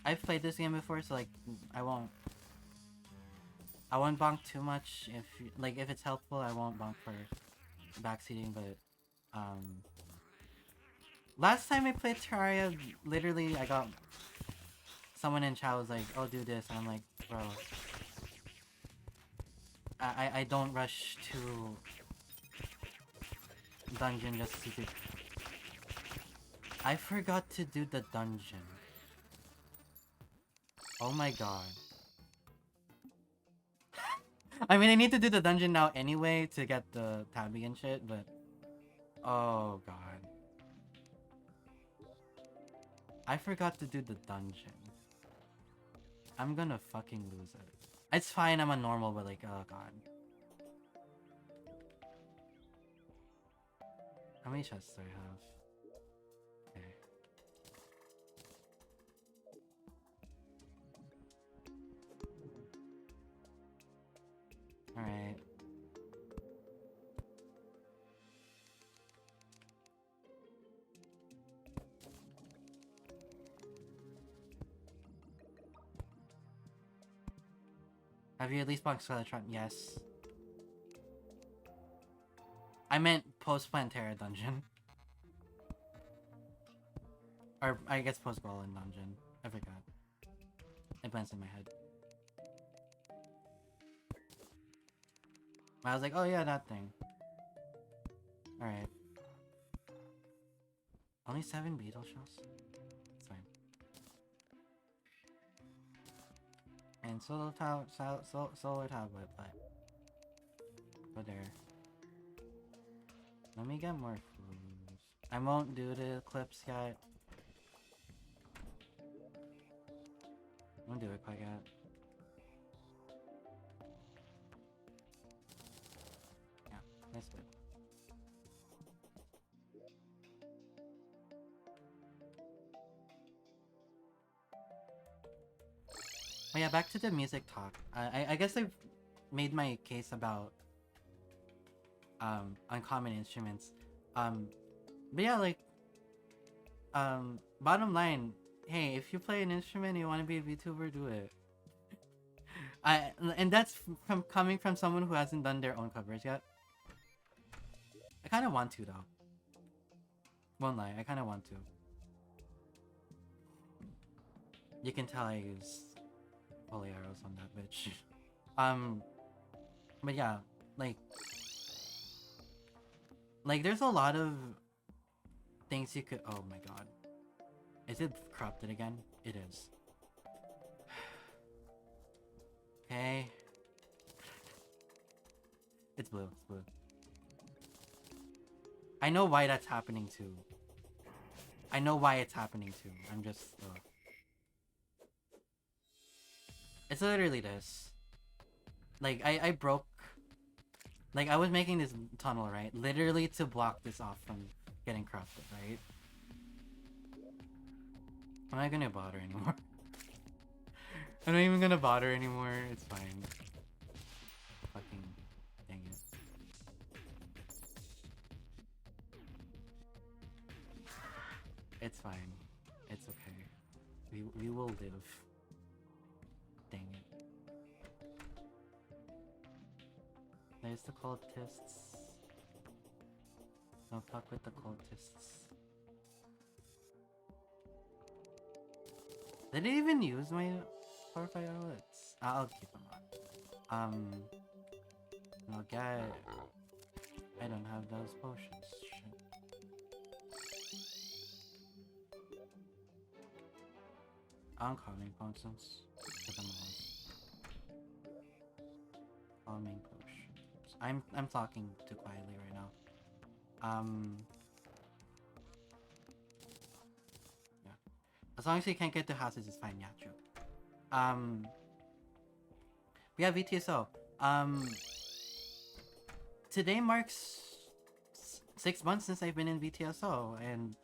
I've played this game before, so like I won't bonk too much. If it's helpful, I won't bonk for backseating. But last time I played Terraria, literally I got someone in chat was like, "Oh, do this," and I'm like, "Bro, I don't rush to dungeon just to do." I forgot to do the dungeon. Oh my god. I mean, I need to do the dungeon now anyway to get the tabby and shit, but... Oh god. I forgot to do the dungeon. I'm gonna fucking lose it. It's fine, I'm a normal, but like, oh god. How many chests do I have? Okay. Alright. Have you at least boxed Skeletron? Yes. I meant post-Plantera dungeon. Or, I guess post-Golem dungeon. I forgot. It blends in my head. I was like, oh yeah, that thing. Alright. Only 7 beetle shells? It's fine. And solar tablet, but go there. Let me get more food. I won't do the clips yet. I won't do it quite yet. Yeah, that's good. But yeah, back to the music talk. I guess I've made my case about uncommon instruments. But yeah, like bottom line, hey, if you play an instrument and you want to be a VTuber, do it. And that's from coming from someone who hasn't done their own covers yet. I kind of want to though. Won't lie, I kind of want to. You can tell I use holy arrows on that bitch. But yeah, like there's a lot of things you could. Oh my god, is it corrupted again? It is. Okay, it's blue. It's blue. I know why that's happening too. I know why it's happening too. I'm just. It's literally this. Like, I broke... Like, I was making this tunnel, right? Literally to block this off from getting corrupted, right? I'm not gonna bother anymore. I'm not even gonna bother anymore. It's fine. Fucking... Dang it. It's fine. It's okay. We will live. Dang it. There's the cultists. Don't fuck with the cultists. Did it even use my 4 or 5 outlets? I'll keep them on. I'll get... I don't have those potions. Shit. Calming potions. Calming potions. I'm talking too quietly right now. Yeah. As long as you can't get to houses, it's fine. Yeah, true. We have VTSO. Today marks 6 months since I've been in VTSO, and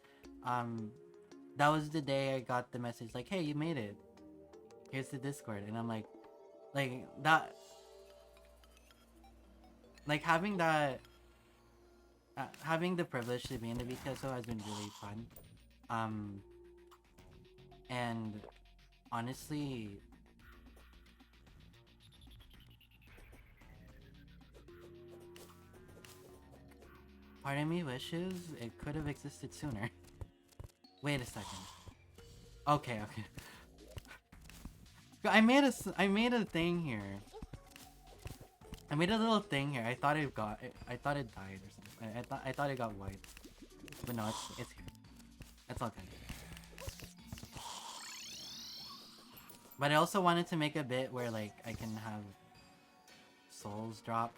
that was the day I got the message like, hey, you made it. Here's the Discord. And I'm like that... like having the privilege to be in the VTSO has been really fun. Um, and honestly, part of me wishes it could have existed sooner. Wait a second. Okay, okay. I made a thing here. I made a little thing here. I thought it died or something. I thought it got wiped. But no, it's here. It's okay. But I also wanted to make a bit where like I can have souls drop.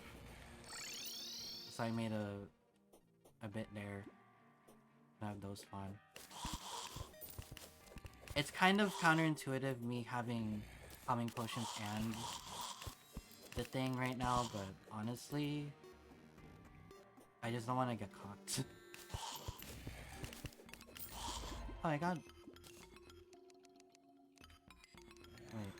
So I made a bit there to have those spawn. It's kind of counterintuitive me having calming potions and the thing right now, but honestly, I just don't want to get caught. Oh my god. Wait.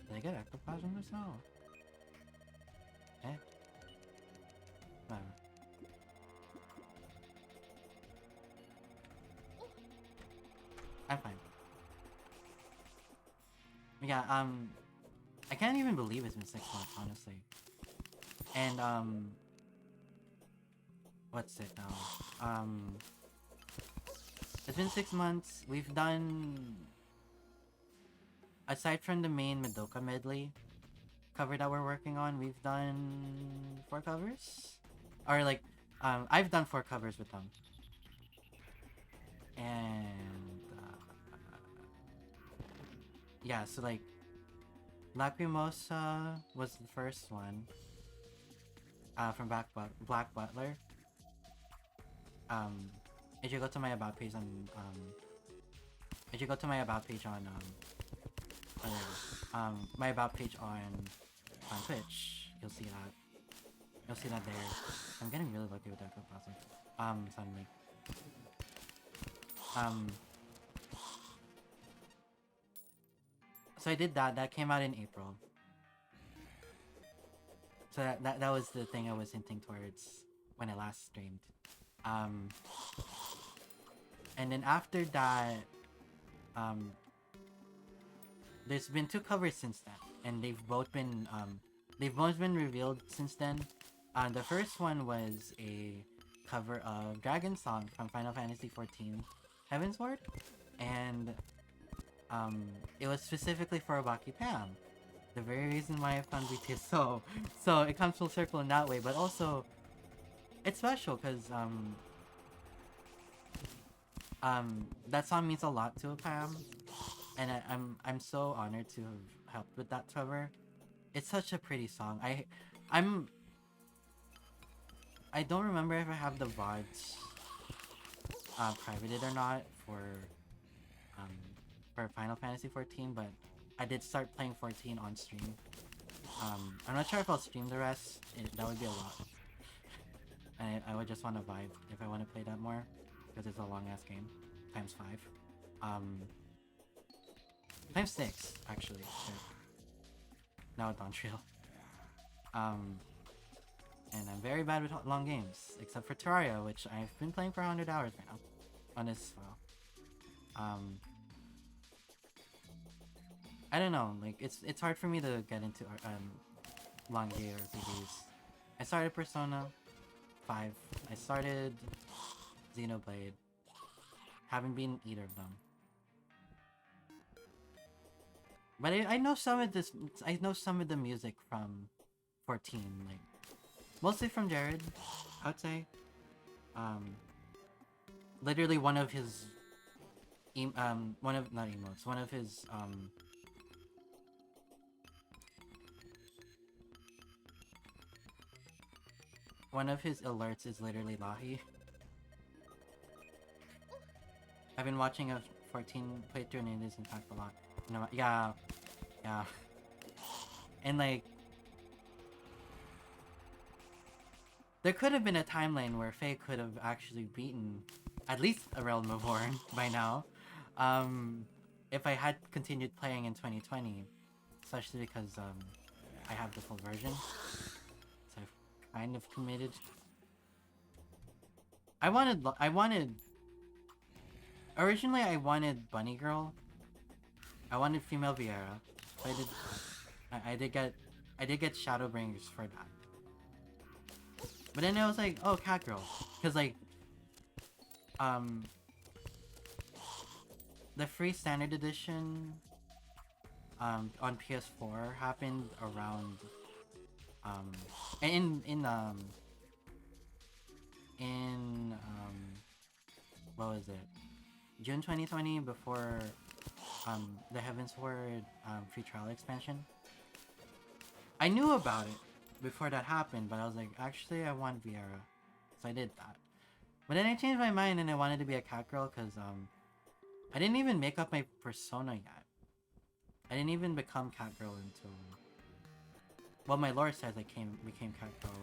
Did I get ectoplasm just now? Eh? Whatever. I'm fine. Yeah, I can't even believe it's been 6 months, honestly. And, what's it now? It's been 6 months. We've done, aside from the main Madoka medley cover that we're working on, we've done 4 covers? Or, like, I've done 4 covers with them. And, yeah, so, like, Lacrimosa was the first one. From Black Butler. If you go to my about page on if you go to my about page on my about page on Twitch, you'll see that. You'll see that there. I'm getting really lucky with that ectoplasm. Suddenly. So I did that. That came out in April. So that was the thing I was hinting towards when I last streamed. And then after that, there's been 2 covers since then, and they've both been revealed since then. The first one was a cover of Dragon Song from Final Fantasy XIV Heavensward, and it was specifically for Obaki Pam. The very reason why I found VTSO. So it comes full circle in that way, but also it's special because that song means a lot to Pam, and I'm so honored to have helped with that cover. It's such a pretty song. I don't remember if I have the VODs privated or not for Final Fantasy 14, but I did start playing 14 on stream. I'm not sure if I'll stream the rest. That would be a lot. I would just want to vibe if I want to play that more, because it's a long ass game. Times 5. Times 6 actually. Sure. Now it's on trail. And I'm very bad with long games, except for Terraria, which I've been playing for 100 hours right now on this file. I don't know, like it's hard for me to get into long game RPGs. I started Persona 5. I started Xenoblade. Haven't been either of them. But I know some of this. I know some of the music from 14, like mostly from Jared, I would say. Literally one of his one of not emotes, one of his alerts is literally Lahi. I've been watching a 14 playthrough and it is in fact a lot. You know, yeah. And like, there could have been a timeline where Faye could have actually beaten at least a Realm Reborn by now, if I had continued playing in 2020. especially because I have the full version, so I've kind of committed. Originally I wanted Bunny Girl. I wanted female Viera. So I did get Shadowbringers for that. But then I was like, oh, Cat Girl, because like the free standard edition on PS4 happened around in what was it? June 2020, before the Heavensward free trial expansion. I knew about it before that happened, but I was like, actually I want Viera. So I did that. But then I changed my mind and I wanted to be a cat girl because I didn't even make up my persona yet. I didn't even become cat girl until, well, my lore says I became cat girl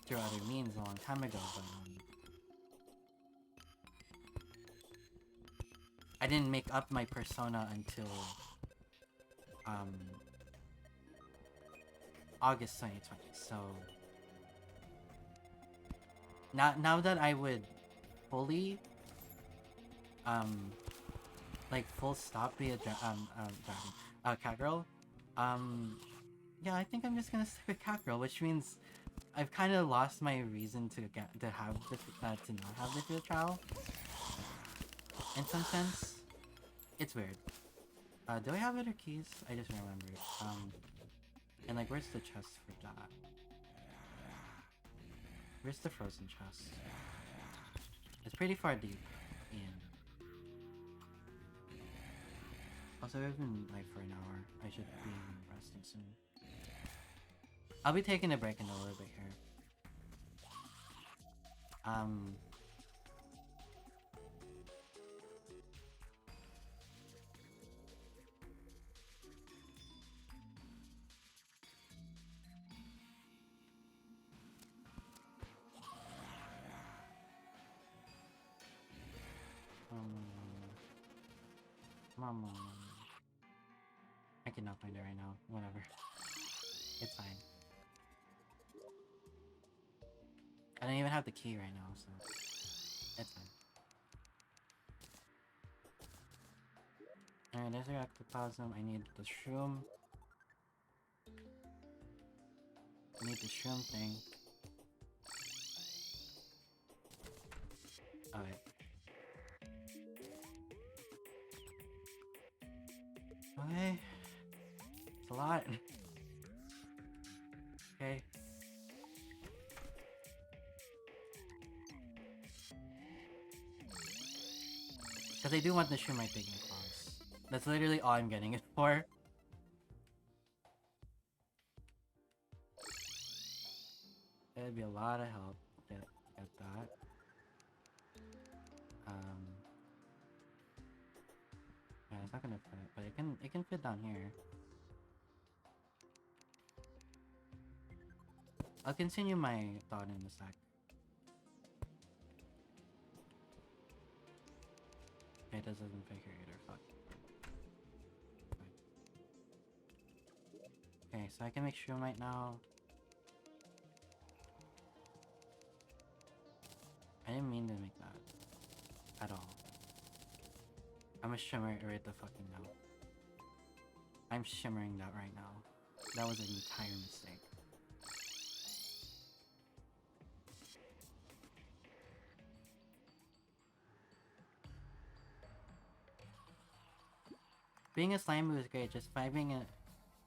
through other means a long time ago, but I didn't make up my persona until August 2020. So now that I would fully like full stop be a cat girl, yeah, I think I'm just gonna stick with cat girl, which means I've kind of lost my reason to not have the field trial. In some sense, it's weird. Do I have other keys? I just remembered. And like, where's the chest for that? Where's the frozen chest? It's pretty far deep in. Also, I've been like for an hour. I should be resting soon. I'll be taking a break in a little bit here. Mama. I cannot find it right now. Whatever. It's fine. I don't even have the key right now, so it's fine. Alright, there's your ectoplasm. I need the shroom. I need the shroom thing. Alright. Okay. It's a lot. Okay. Because I do want the Shumite Digging Claws. That's literally all I'm getting it for. It'd be a lot of help to get that. Yeah, it's not gonna fit, but it can fit down here. I'll continue my thought in a sec. It doesn't fit here either, fuck. Okay, so I can make shroom right now. I didn't mean to make that. At all. I'm a shimmer it right the fucking now. I'm shimmering that right now. That was an entire mistake. Being a slime was great, just vibing it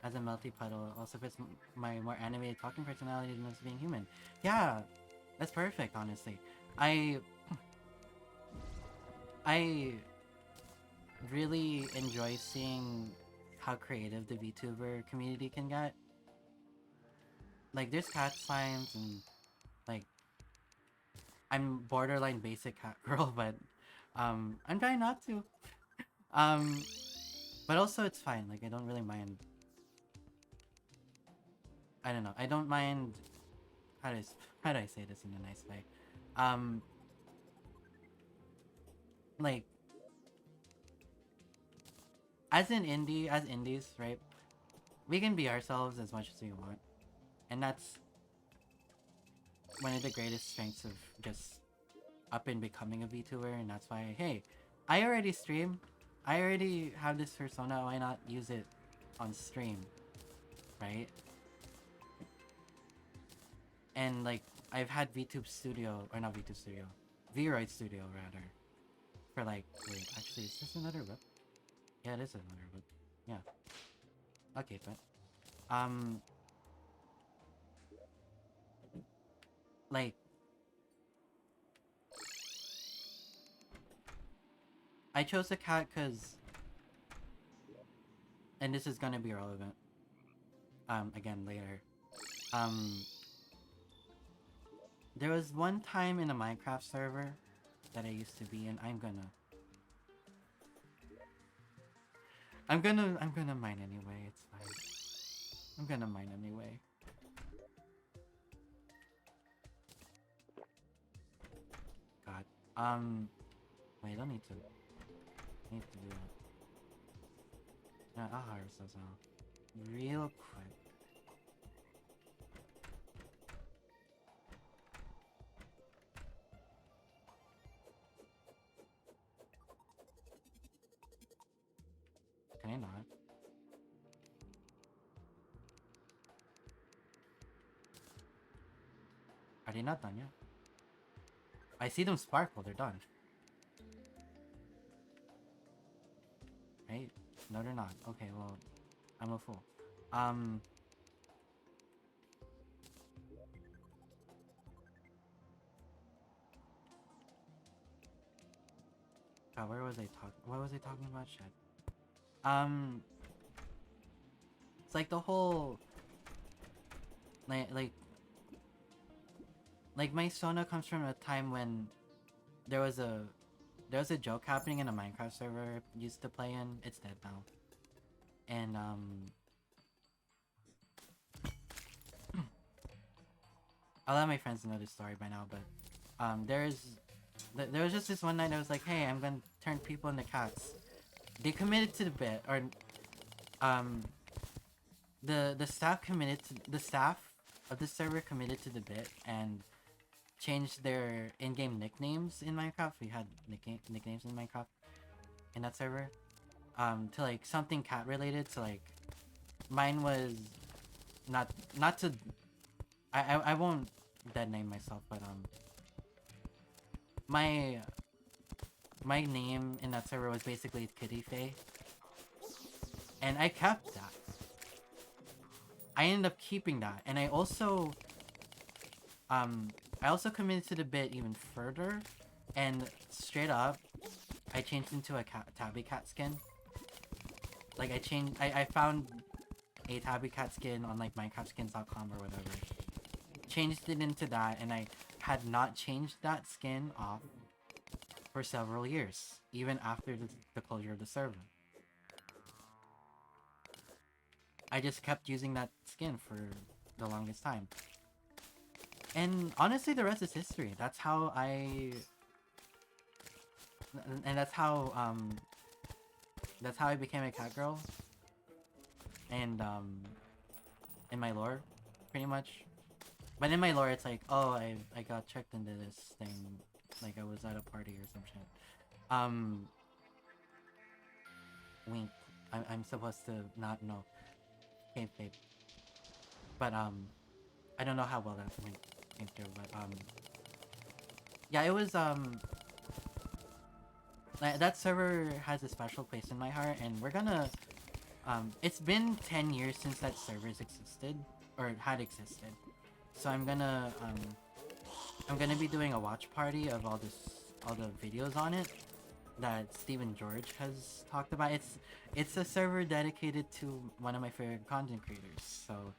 as a melty puddle also fits my more animated talking personality than just being human. Yeah, that's perfect, honestly. I really enjoy seeing how creative the VTuber community can get. Like, there's cat slimes and, like, I'm borderline basic cat girl, but, I'm trying not to. But also it's fine, like, I don't really mind. I don't know, I don't mind, how do I say this in a nice way? Like, as indies, right? We can be ourselves as much as we want, and that's one of the greatest strengths of just up and becoming a VTuber. And that's why, hey, I already stream. I already have this persona. Why not use it on stream, right? And like I've had VTube Studio, or not VTube Studio, VRoid Studio rather, for like, wait, actually, is this another whip? Yeah, it is another whip. Yeah, I'll keep it. Like, I chose a cat because, and this is gonna be relevant, again later. There was one time in a Minecraft server that I used to be in. I'm gonna mine anyway. It's fine. I'm gonna mine anyway. God. Wait, I don't need to. I need to do that. No, I'll harvest those out real quick. Can I not? Are they not done yet? I see them sparkle. They're done. Right? No, they're not. Okay, well, I'm a fool. God, where was I talking? What was I talking about? Shit. It's like the whole like my Sona comes from a time when there was a joke happening in a Minecraft server I used to play in. It's dead now. And a lot of my friends know this story by now, but there was just this one night I was like, hey, I'm gonna turn people into cats. They committed to the bit, or the staff of the server committed to the bit and changed their in-game nicknames in Minecraft. We had nicknames in Minecraft in that server, to like something cat related. So like mine was not to I won't dead name myself, but my name in that server was basically Kitty Faye, and I kept that. I ended up keeping that, and I also committed to the bit even further, and straight up, I changed into a tabby cat skin. Like I found a tabby cat skin on like minecraftskins.com or whatever. Changed it into that, and I had not changed that skin off for several years, even after the closure of the server. I just kept using that skin for the longest time. And honestly, the rest is history. That's how I became a cat girl. And in my lore, pretty much. But in my lore, it's like, oh, I got checked into this thing, like I was at a party or some shit. Wink. I'm supposed to not know. Came fake. But I don't know how well that went came through, but yeah, it was that server has a special place in my heart, and we're gonna it's been 10 years since that server's existed, or had existed. So I'm gonna be doing a watch party of all the videos on it that Steven George has talked about. It's a server dedicated to one of my favorite content creators. So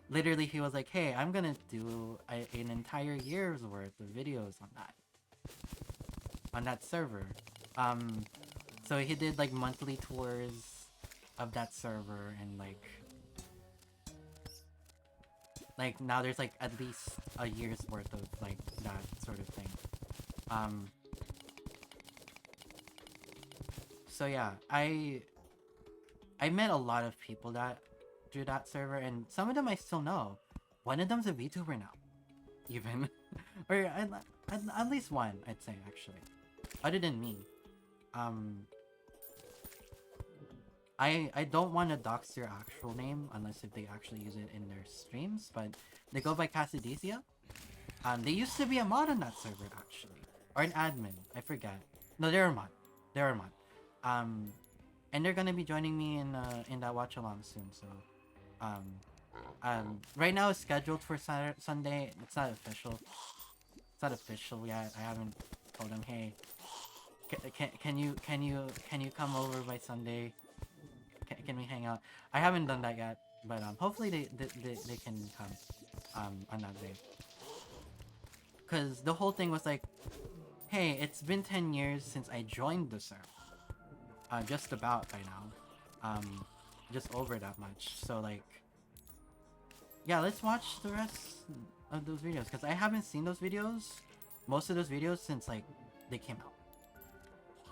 literally he was like, hey, I'm gonna do an entire year's worth of videos on that server. So he did like monthly tours of that server, and like now there's like at least a year's worth of like that sort of thing. So yeah, I met a lot of people that through that server, and some of them I still know. One of them's a VTuber now, even, or at least one, I'd say actually, other than me. Um, I don't want to dox their actual name unless if they actually use it in their streams, but they go by Cassidesia. They used to be a mod on that server actually, or an admin. I forget. No, they're a mod. They're a mod. And they're gonna be joining me in that watch along soon. So, right now it's scheduled for Sunday. It's not official. It's not official yet. I haven't told them, hey, can you come over by Sunday? Can we hang out? I haven't done that yet, but hopefully they can come on that day. Cause the whole thing was like, hey, it's been 10 years since I joined the server. Just about by now. Just over that much. So like, yeah, let's watch the rest of those videos, because I haven't seen those videos, most of those videos, since like they came out.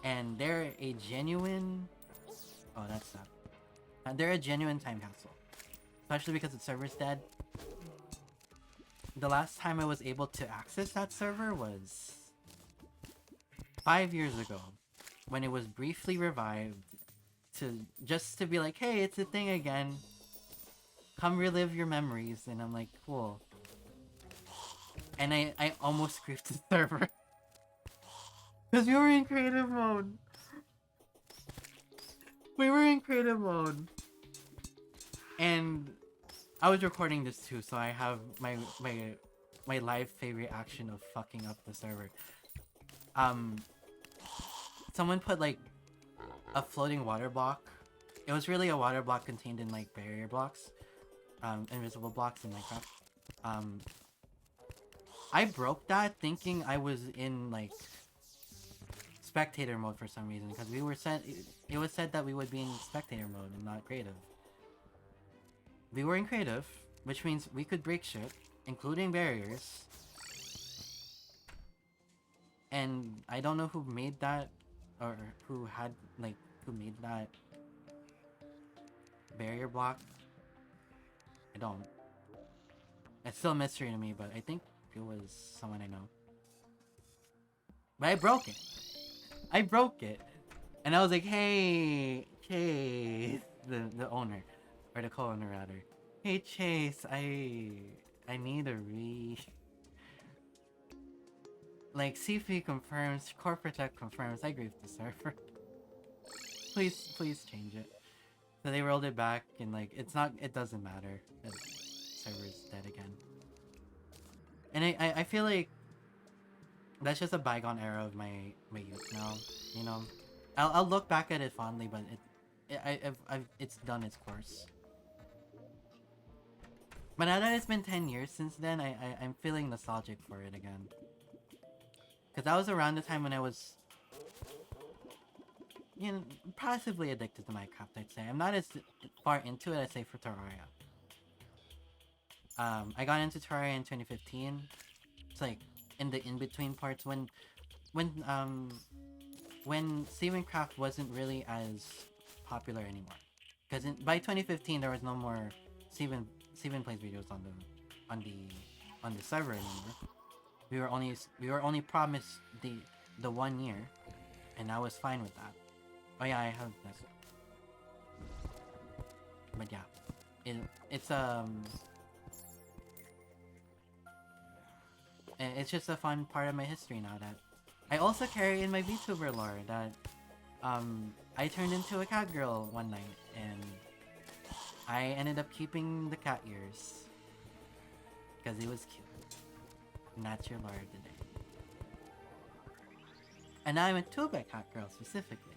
And they're a genuine, oh that's that. They're a genuine time capsule. Especially because the server's dead. The last time I was able to access that server was 5 years ago, when it was briefly revived, just to be like, hey, it's a thing again. Come relive your memories. And I'm like, cool. And I almost griefed the server. Because we were in creative mode. We were in creative mode. And I was recording this too, so I have my live favorite action of fucking up the server. Someone put like a floating water block. It was really a water block contained in like barrier blocks, invisible blocks in Minecraft. I broke that thinking I was in like spectator mode for some reason, because we were said it was said that we would be in spectator mode and not creative. We were in creative, which means we could break shit, including barriers. And I don't know who made that, or who made that barrier block. I don't. It's still a mystery to me, but I think it was someone I know. But I broke it. I broke it. And I was like, hey, the owner. Or the co-owner rather. Hey Chase, I need a like, see if he confirms, corporate tech confirms, I griefed the server. please change it. So they rolled it back, and like, it doesn't matter. The server's dead again. And I feel like that's just a bygone era of my youth now, you know? I'll look back at it fondly, but it's done its course. But now that it's been 10 years since then, I'm feeling nostalgic for it again. Because that was around the time when I was, you know, passively addicted to Minecraft, I'd say. I'm not as far into it, I'd say, for Terraria. I got into Terraria in 2015. It's like in the in-between parts when Steven Craft wasn't really as popular anymore. Because by 2015 there was no more Steven plays videos on the server anymore. We were only promised the 1 year, and I was fine with that. Oh yeah, I have this. But yeah, it's just a fun part of my history now that I also carry in my VTuber lore that I turned into a cat girl one night, and I ended up keeping the cat ears because it was cute. And that's your lore today. And now I'm a tuba cat girl specifically.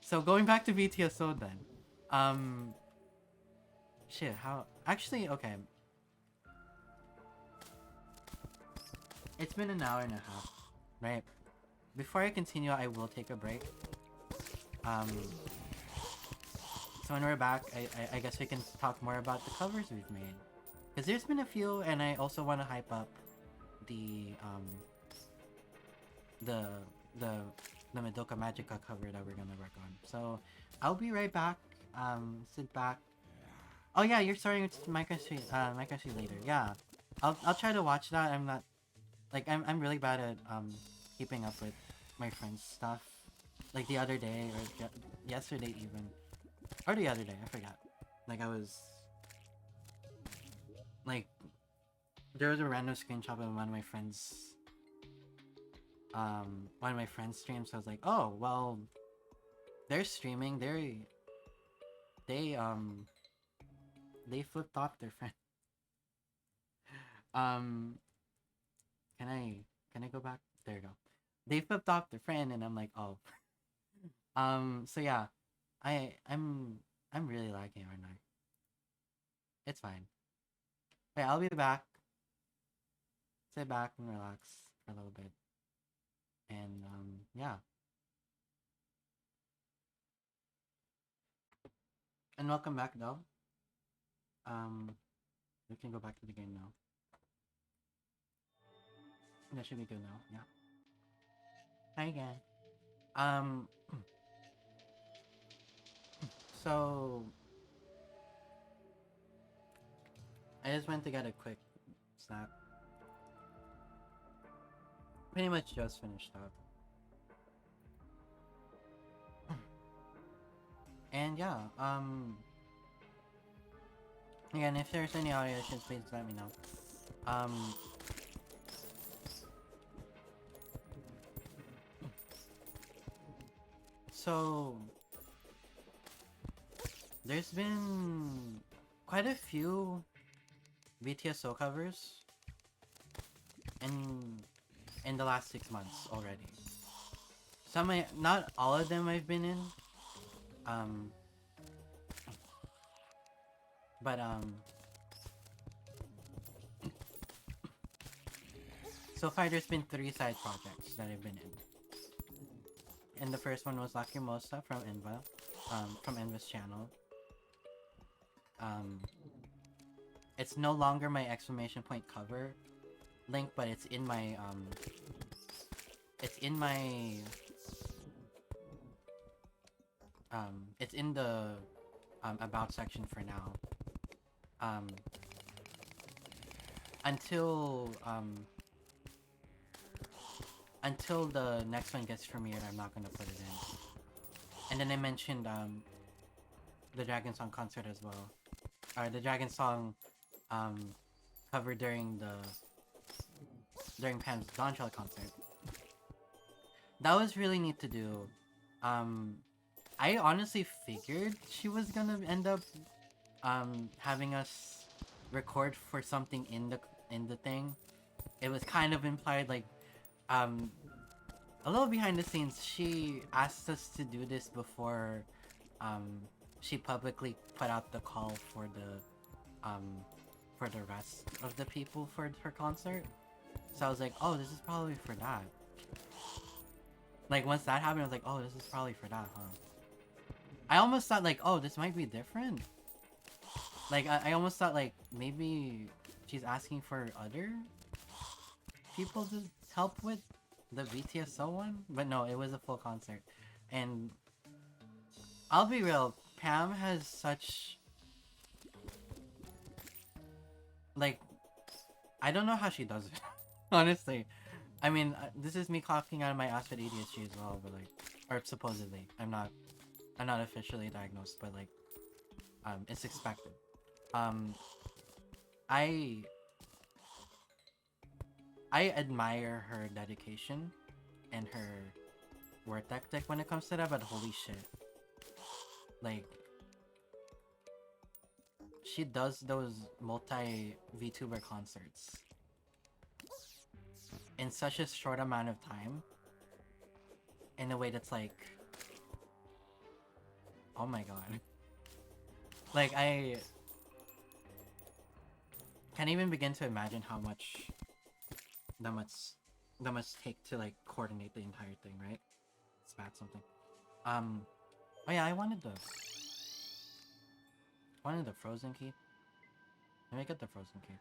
So going back to VTSO then. Shit, how... Actually, okay. It's been an hour and a half, right? Before I continue, I will take a break. So when we're back, I guess we can talk more about the covers we've made. Because there's been a few, and I also want to hype up the the Madoka Magica cover that we're gonna work on. So I'll be right back. Sit back. Oh yeah, you're starting with Minecraft Street later. Yeah, I'll try to watch that. I'm not like I'm really bad at keeping up with my friends' stuff. Like the other day or yesterday even, or the other day, I forgot. Like I was like there was a random screenshot of one of my friends streams. So I was like, oh well, they're streaming. They they flipped off their friend. Um, can I go back? There you go. They flipped off their friend, and I'm like, oh. So yeah, I'm really lagging right now. It's fine. Wait, I'll be back. Sit back and relax for a little bit, and yeah. And welcome back, though. We can go back to the game now. That should be good now. Yeah. Hi again. Um. So I just went to get a quick snack. Pretty much just finished up. And yeah, again, if there's any audio issues, please let me know. So there's been quite a few VTSO covers in the last 6 months already. Not all of them I've been in. But so far there's been 3 side projects that I've been in. And the first one was Lacrimosa from Enva, from Enva's channel. It's no longer my exclamation point cover link, but it's in my it's in the about section for now. Until the next one gets premiered, I'm not gonna put it in. And then I mentioned the Dragon Song concert as well, or the Dragon Song covered during Pam's Dawnchild concert. That was really neat to do. I honestly figured she was gonna end up having us record for something in the thing. It was kind of implied, like a little behind the scenes. She asked us to do this before she publicly put out the call for the rest of the people for her concert. So I was like, oh, this is probably for that. Like once that happened, I was like, oh, this is probably for that, huh? I almost thought like, oh, this might be different. Like I almost thought like maybe she's asking for other people to help with the VTSO one, but no, it was a full concert. And I'll be real, Pam has such, like, I don't know how she does it. Honestly, I mean, this is me coughing out of my ass with ADHD as well, but like, or supposedly, I'm not officially diagnosed, but like, it's expected. I admire her dedication and her work ethic when it comes to that, but holy shit. Like, she does those multi-VTuber concerts in such a short amount of time, in a way that's like, oh my god. Like, I can't even begin to imagine how much that must take to like coordinate the entire thing, right? Spat something. Oh yeah, I wanted the frozen key. Let me get the frozen key.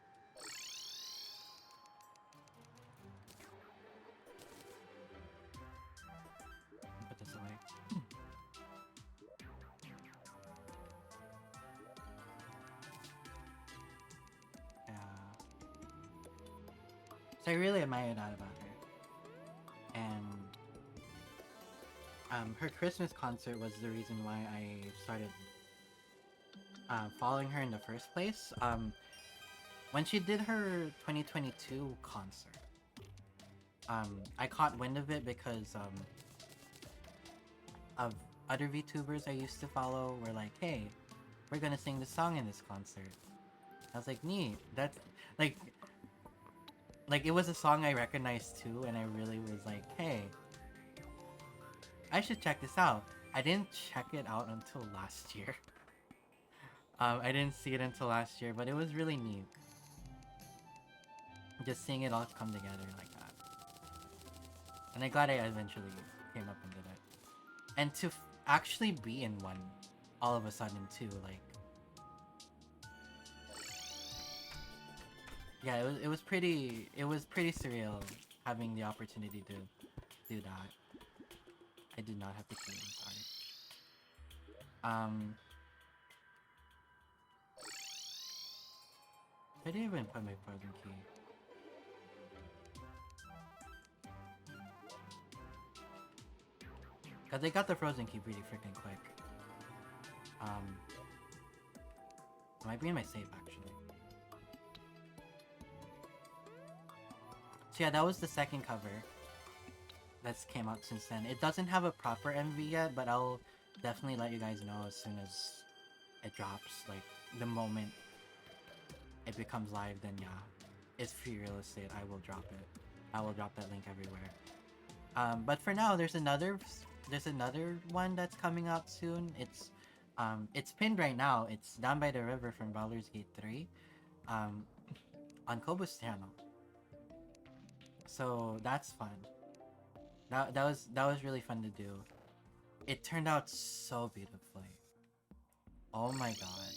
So I really admire that about her. And her Christmas concert was the reason why I started following her in the first place. When she did her 2022 concert, I caught wind of it because of other VTubers I used to follow were like, hey, we're gonna sing the song in this concert. I was like, neat. That's like it was a song I recognized too, and I really was like, hey, I should check this out. I didn't check it out until last year. I didn't see it until last year, but it was really neat. Just seeing it all come together like that. And I'm glad I eventually came up and did it. And to actually be in one all of a sudden too, like... Yeah, it was pretty surreal having the opportunity to do that. I did not have to key, I'm sorry. I didn't even put my frozen key. Cause they got the frozen key pretty freaking quick. It might be in my save actually. So yeah, that was the second cover that's came out since then. It doesn't have a proper MV yet, but I'll definitely let you guys know as soon as it drops. Like, the moment it becomes live, then yeah, it's free real estate. I will drop it. I will drop that link everywhere. But for now, there's another one that's coming out soon. It's pinned right now. It's Down by the River from Baldur's Gate 3, on Kobo's channel. So that's fun. That was really fun to do. It turned out so beautifully. Oh my god.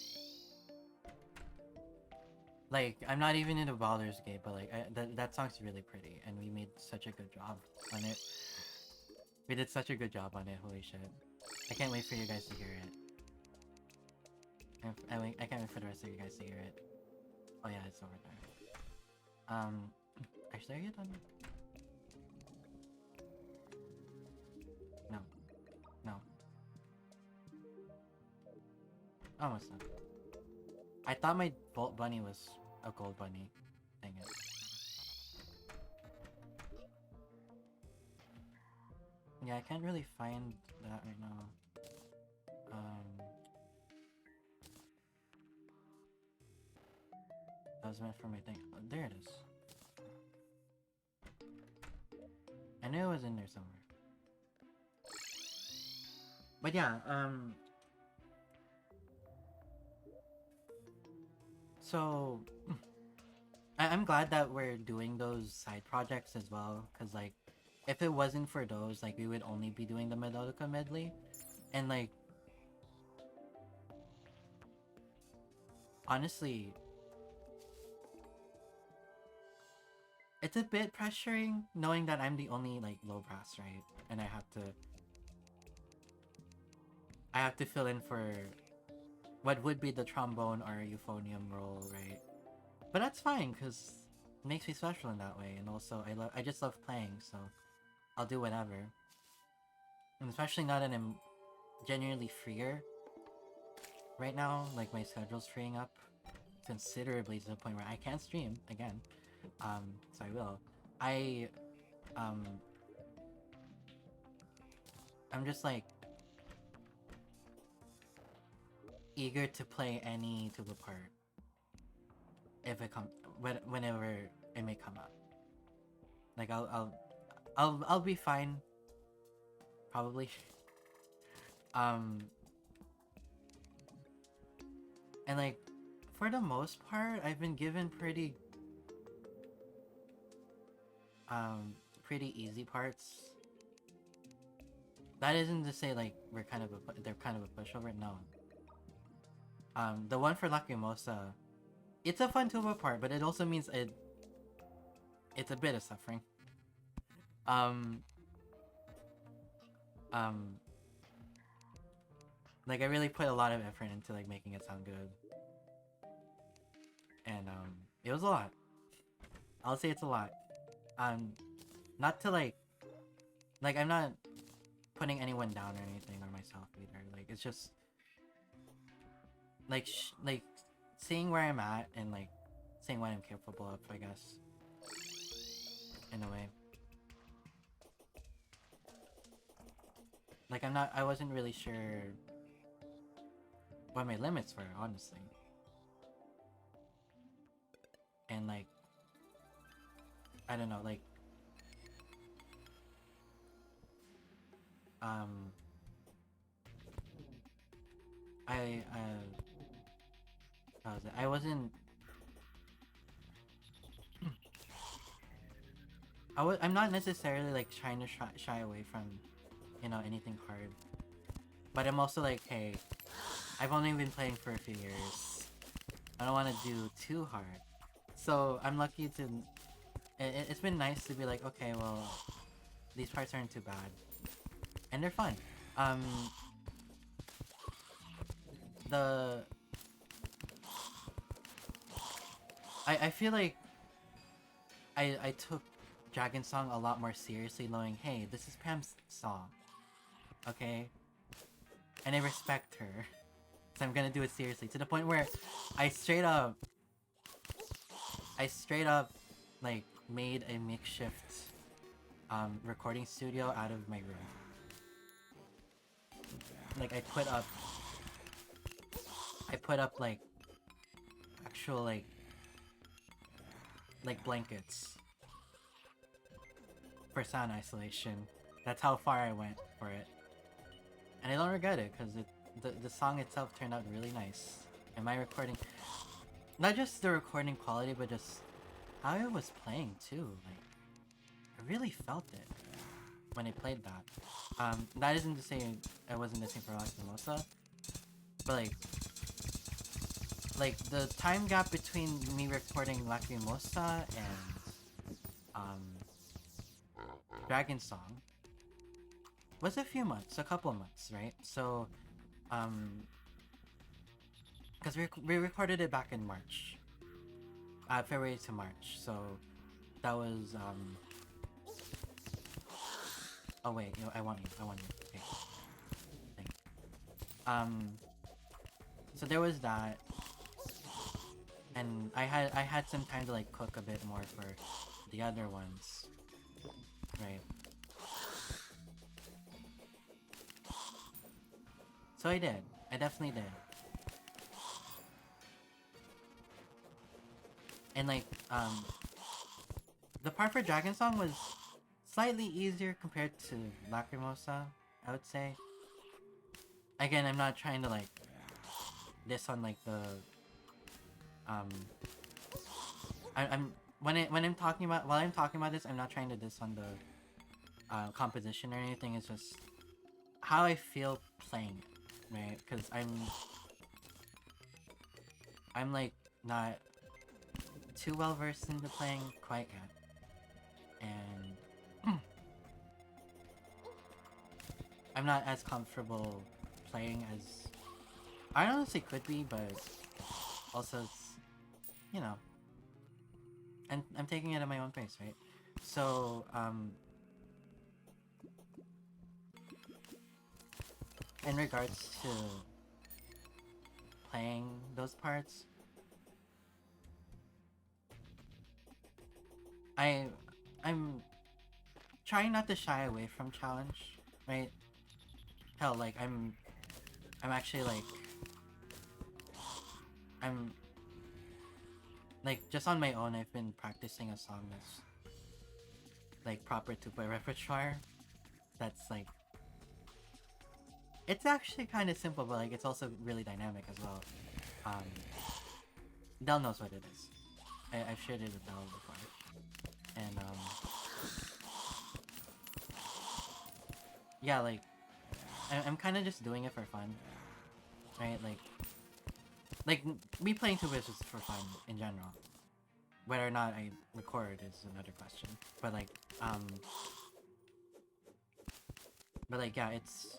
Like, I'm not even into Baldur's Gate, but like, that song's really pretty, and we made such a good job on it. We did such a good job on it, holy shit. I can't wait for you guys to hear it. I can't wait for the rest of you guys to hear it. Oh yeah, it's over there. Actually, are you done? No. No. Almost done. I thought my Bolt Bunny was a gold bunny. Dang it. Yeah, I can't really find that right now. That was meant for my thing. Oh, there it is. I knew it was in there somewhere. But yeah, so I'm glad that we're doing those side projects as well, because like, if it wasn't for those, like, we would only be doing the Melodica medley, and like, honestly, it's a bit pressuring knowing that I'm the only like low brass, right? And I have to fill in for what would be the trombone or euphonium role, right? But that's fine, because it makes me special in that way, and also I just love playing, so I'll do whatever. And especially now that I'm genuinely freer right now, like my schedule's freeing up considerably to the point where I can stream again. So I will. I'm just like eager to play any tuba part if it comes, whenever it may come up. Like I'll be fine, probably. And like, for the most part, I've been given pretty easy parts. That isn't to say like they're kind of a pushover. No. The one for Lacrimosa, it's a fun tuba part, but it also means it's a bit of suffering. Like, I really put a lot of effort into like making it sound good, and it was a lot. I'll say it's a lot. not to like I'm not putting anyone down or anything, or myself either. Like, it's just like like seeing where I'm at and like seeing what I'm capable of, I guess, in a way. Like, I wasn't really sure what my limits were, honestly. And like, I don't know, like, um, I, how was it? I wasn't, I'm not necessarily like trying to shy away from, you know, anything hard. But I'm also like, hey, I've only been playing for a few years. I don't want to do too hard. So I'm lucky to, it's been nice to be like, okay, well, these parts aren't too bad. And they're fun. The... I feel like I took Dragon Song a lot more seriously, knowing, hey, this is Pam's song. Okay? And I respect her. So I'm gonna do it seriously. To the point where I straight up, like, made a makeshift recording studio out of my room. Like, I put up like actual like blankets for sound isolation. That's how far I went for it. And I don't regret it, because the song itself turned out really nice. And my recording, not just the recording quality, but just how I was playing too. Like, I really felt it when I played that. That isn't to say I wasn't listening for Lacrimosa, but like the time gap between me recording Lacrimosa and Dragon Song was a few months, a couple of months, right? So, because we recorded it back in March, February to March. So that was oh wait, you know, I want you. Okay. Thing. So there was that, and I had some time to like cook a bit more for the other ones, right? So I did. I definitely did. And like, the part for Dragon Song was slightly easier compared to Lacrimosa, I would say. Again, I'm not trying to like diss on like the I'm when I'm talking about, while I'm talking about this, I'm not trying to diss on the composition or anything. It's just how I feel playing it, right? Because I'm like not too well versed into playing quite yet, and I'm not as comfortable playing as I honestly could be, but also it's, you know, and I'm taking it at my own pace, right? So in regards to playing those parts, I'm trying not to shy away from challenge, right? Hell, like I'm actually like I'm like just on my own. I've been practicing a song that's like proper to play repertoire. That's like, it's actually kind of simple, but like it's also really dynamic as well. Del knows what it is. I've shared it with Del before, and yeah, like I'm kind of just doing it for fun, right? Like me playing Tuba is just for fun in general. Whether or not I record is another question. But like yeah, it's,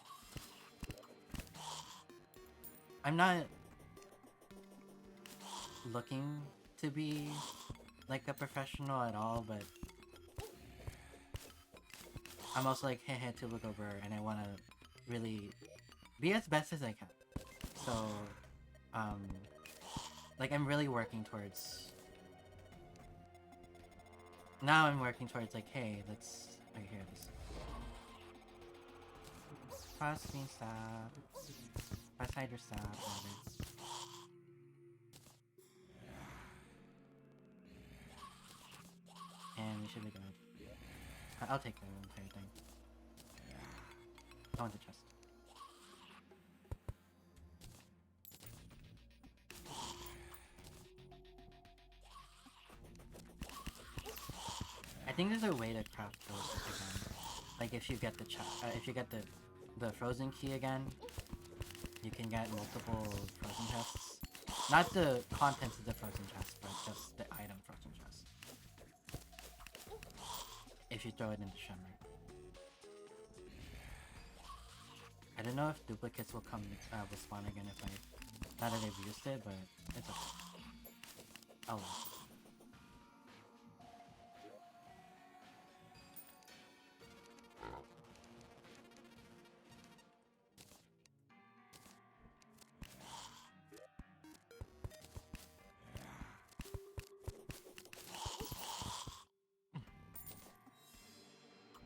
I'm not looking to be like a professional at all, but I'm also like, hey, to look over, and I want to really be as best as I can. So, like, I'm really working towards... Now I'm working towards, like, hey, let's... Right here, this... Pass me stop. Pass hydro stop, whatever. And we should be good. I'll take the entire thing. I want the chest. I think there's a way to craft those again. Like if you get the frozen key again, you can get multiple frozen chests. Not the contents of the frozen chest, but just the item frozen chest. If you throw it into Shimmer. I don't know if duplicates will spawn again if now that I've used it, but it's okay. Oh well.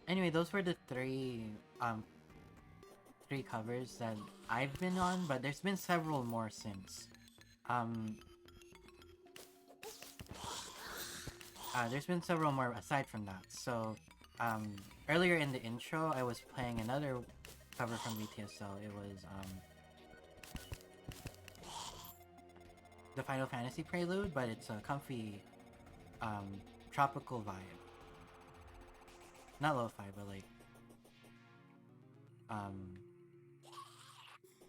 Anyway, those were the three covers that I've been on, but there's been several more since. There's been several more aside from that. So, earlier in the intro, I was playing another cover from VTSO. It was, the Final Fantasy Prelude, but it's a comfy, tropical vibe. Not lo-fi, but like,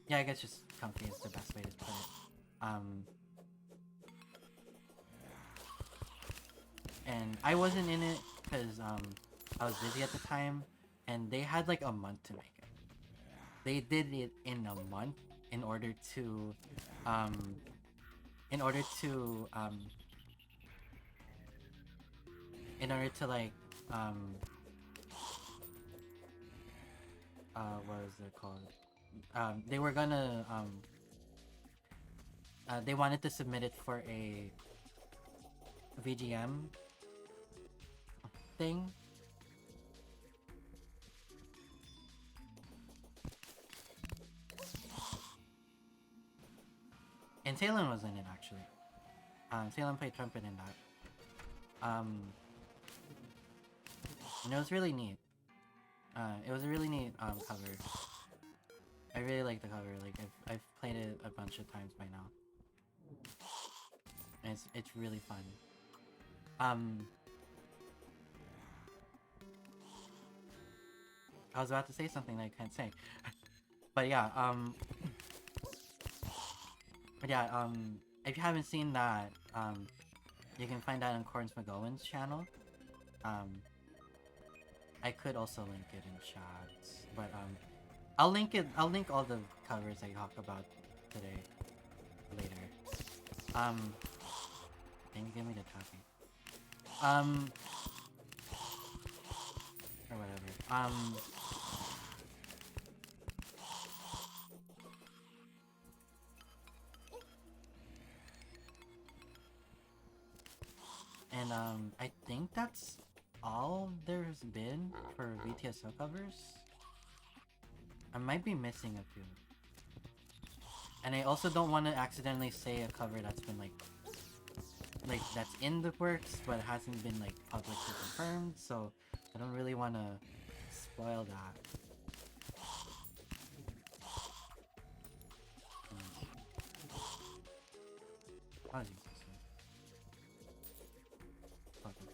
yeah, I guess just comfy is the best way to put it. And I wasn't in it because I was busy at the time, and they had like a month to make it. They did it in a month in order to like what is it called? They were gonna they wanted to submit it for a VGM thing. And Salem was in it actually. Salem played trumpet in that. And it was really neat. It was a really neat cover. I really like the cover. Like I've played it a bunch of times by now. And it's really fun. I was about to say something that I can't say. But yeah, if you haven't seen that, you can find that on Corns McGowan's channel. I could also link it in chat, but I'll link all the covers I talk about today later. Then give me the copy. Or whatever. And I think that's all there's been for VTSO covers. I might be missing a few. And I also don't want to accidentally say a cover that's been like that's in the works but hasn't been like publicly confirmed, so I don't really want to spoil that. Oh, Jesus. Okay.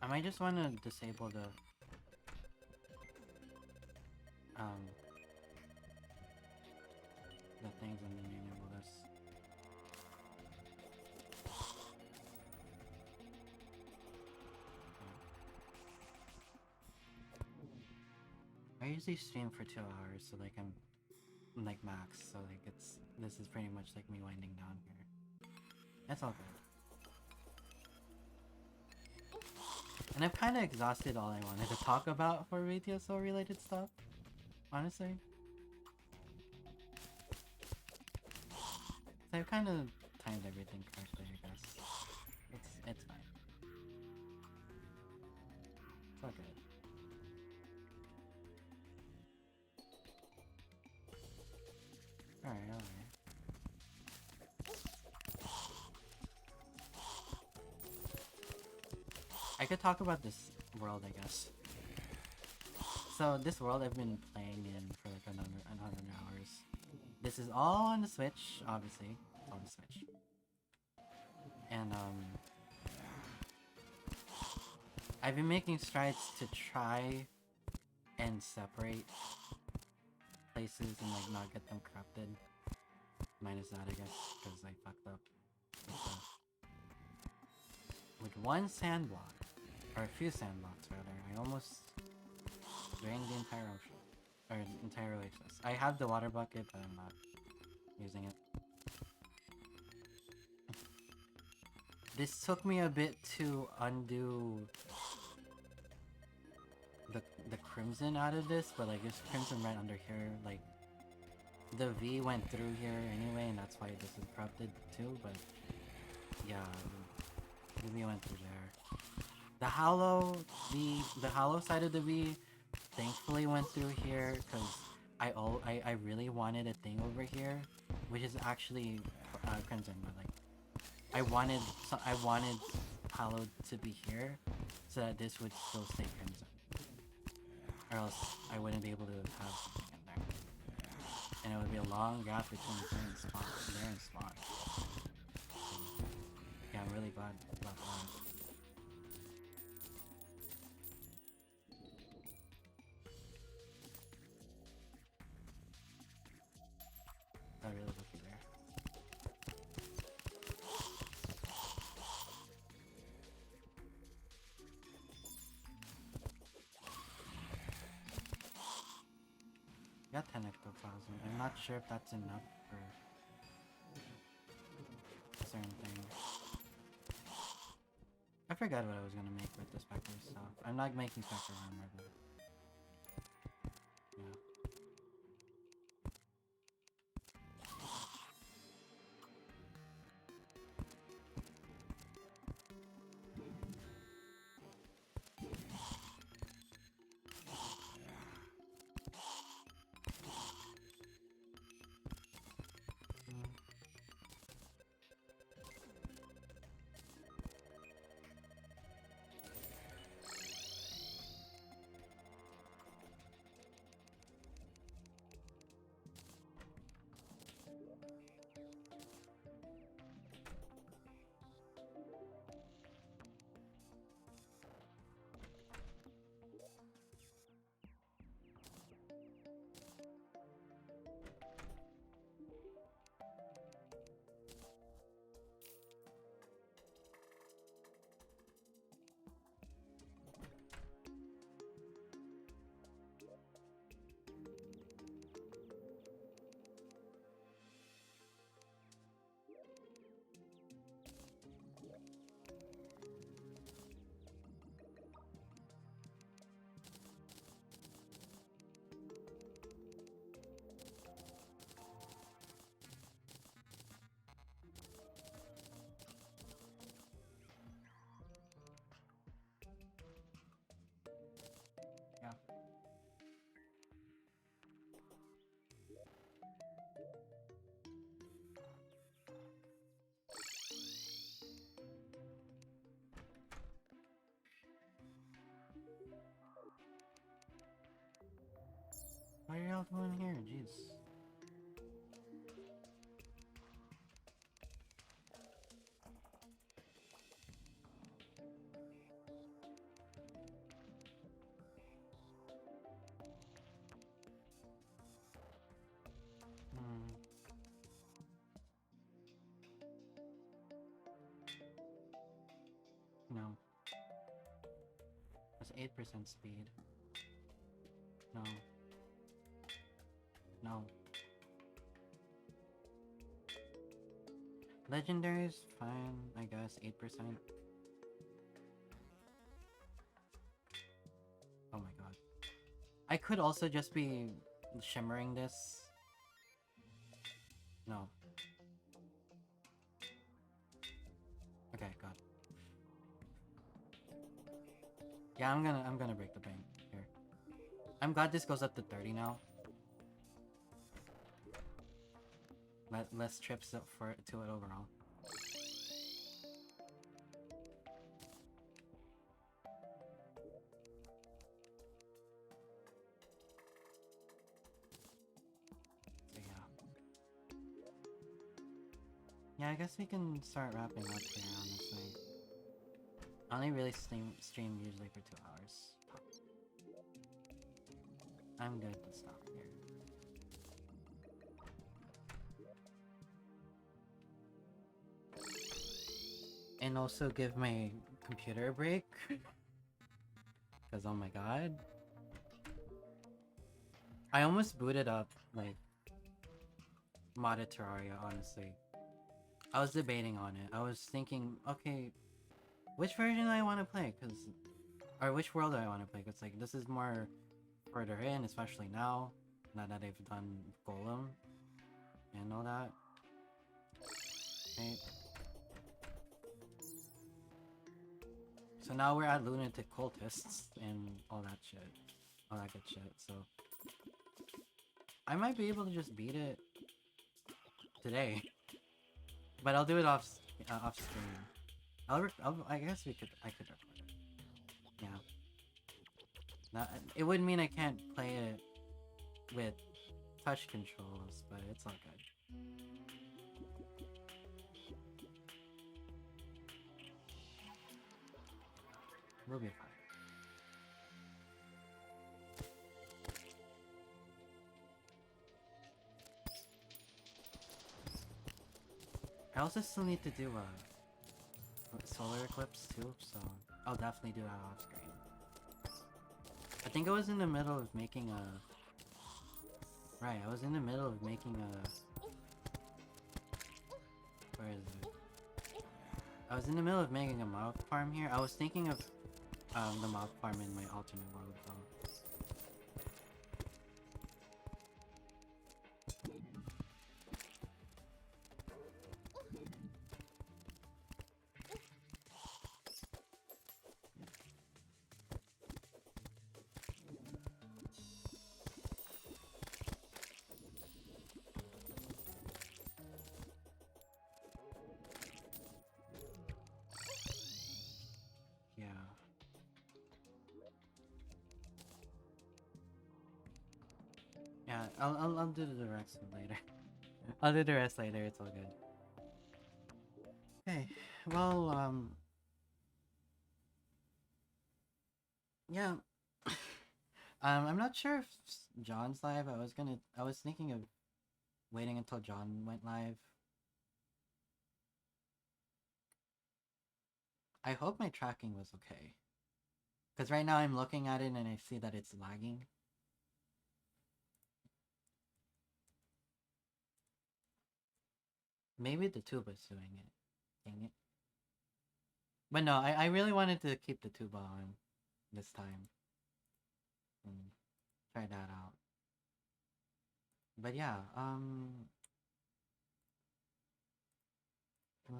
I might just want to disable the things and then enable this. I usually stream for 2 hours, so like I'm like max, so like this is pretty much like me winding down here. That's all good. And I've kind of exhausted all I wanted to talk about for VTSO related stuff, honestly. So I've kind of timed everything correctly, I guess. It's fine. It's all good. Alright, alright. I could talk about this world, I guess. So this world I've been playing in for like another 100 hours. This is all on the Switch, obviously. It's on the Switch. And I've been making strides to try and separate places and like not get them corrupted. Minus that, I guess, because I fucked up with one sand block. Or a few sand blocks, rather. I almost drained the entire ocean. Or the entire oasis. I have the water bucket, but I'm not using it. This took me a bit to undo the crimson out of this, but like there's crimson right under here. Like the V went through here anyway, and that's why this is corrupted too. But yeah, the V went through there. The hollow side of the V thankfully went through here because I really wanted a thing over here, which is actually crimson, but like I wanted hollow to be here so that this would still stay crimson, or else I wouldn't be able to have something in there, and it would be a long gap between there and spawn. Yeah, I'm really glad about that. I really lucky there. Got 10 ectoplasm. I'm not sure if that's enough for a certain thing. I forgot what I was gonna make with the Spectre stuff. I'm not making Spectre armor, but yeah. What are y'all doing here? Jeez. 8% speed. No. No. Legendary's fine, I guess, 8%. Oh my god. I could also just be shimmering this. No. Okay, god. Yeah, I'm gonna break the bank here. I'm glad this goes up to 30 now. Less trips up to it overall. So yeah. Yeah, I guess we can start wrapping up here, honestly. I only really stream usually for 2 hours. I'm good to stop here. And also give my computer a break. Because, oh my god. I almost booted up, like, modded Terraria, honestly. I was debating on it. I was thinking, okay, which version do I want to play? Or which world do I want to play? Because, like, this is more further in, especially now that I've done Golem and all that. Right? So now we're at Lunatic Cultists and all that shit. All that good shit, so... I might be able to just beat it today. But I'll do it off stream. I guess I could record it. Yeah. It wouldn't mean I can't play it with touch controls, but it's all good. We'll be fine. I also still need to do a solar eclipse too, so I'll definitely do that off screen. I think I was in the middle of making a... Right, I was in the middle of making a... Where is it? I was in the middle of making a mob farm here. I was thinking of the mob farm in my alternate world though. Yeah, I'll do the rest later. I'll do the rest later, it's all good. Okay, well, yeah. I'm not sure if John's live. I was thinking of waiting until John went live. I hope my tracking was okay. Because right now I'm looking at it and I see that it's lagging. Maybe the tuba's doing it. Dang it. But no, I really wanted to keep the tuba on this time. And try that out. But yeah,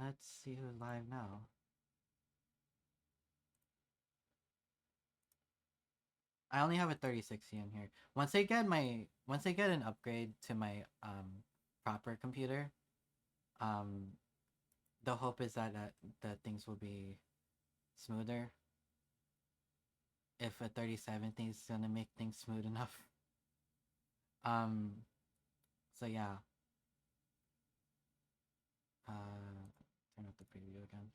let's see who's live now. I only have a 3060 in here. Once I get an upgrade to my proper computer, the hope is that things will be smoother. If a 3070 is gonna make things smooth enough. So yeah. Turn off the preview again.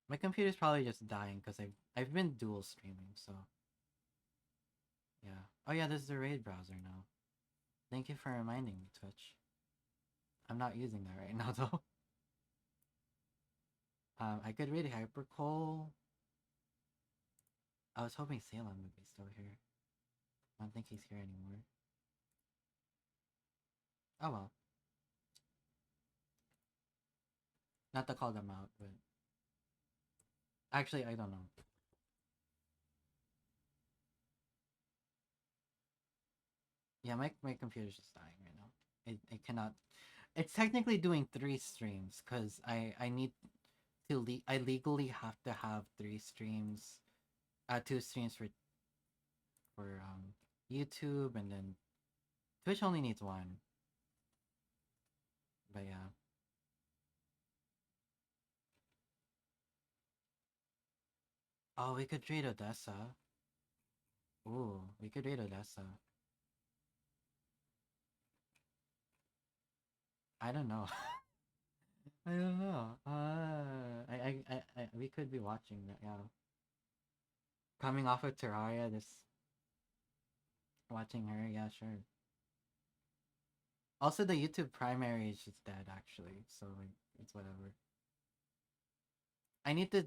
My computer's probably just dying because I've been dual streaming, so yeah. Oh yeah, this is the raid browser now. Thank you for reminding me, Twitch. I'm not using that right now though. I could read Hypercoal. I was hoping Salem would be still here. I don't think he's here anymore. Oh well. Not to call them out, but actually I don't know. Yeah, my computer's just dying right now. It cannot. It's technically doing 3 streams because I need to I legally have to have 3 streams, 2 streams for YouTube, and then Twitch only needs 1. But yeah. Oh, we could trade Odessa. Ooh, we could trade Odessa. I don't know. I don't know. We could be watching that. Yeah. Coming off of Terraria, this watching her. Yeah, sure. Also, the YouTube primary is just dead actually, so like it's whatever. I need to.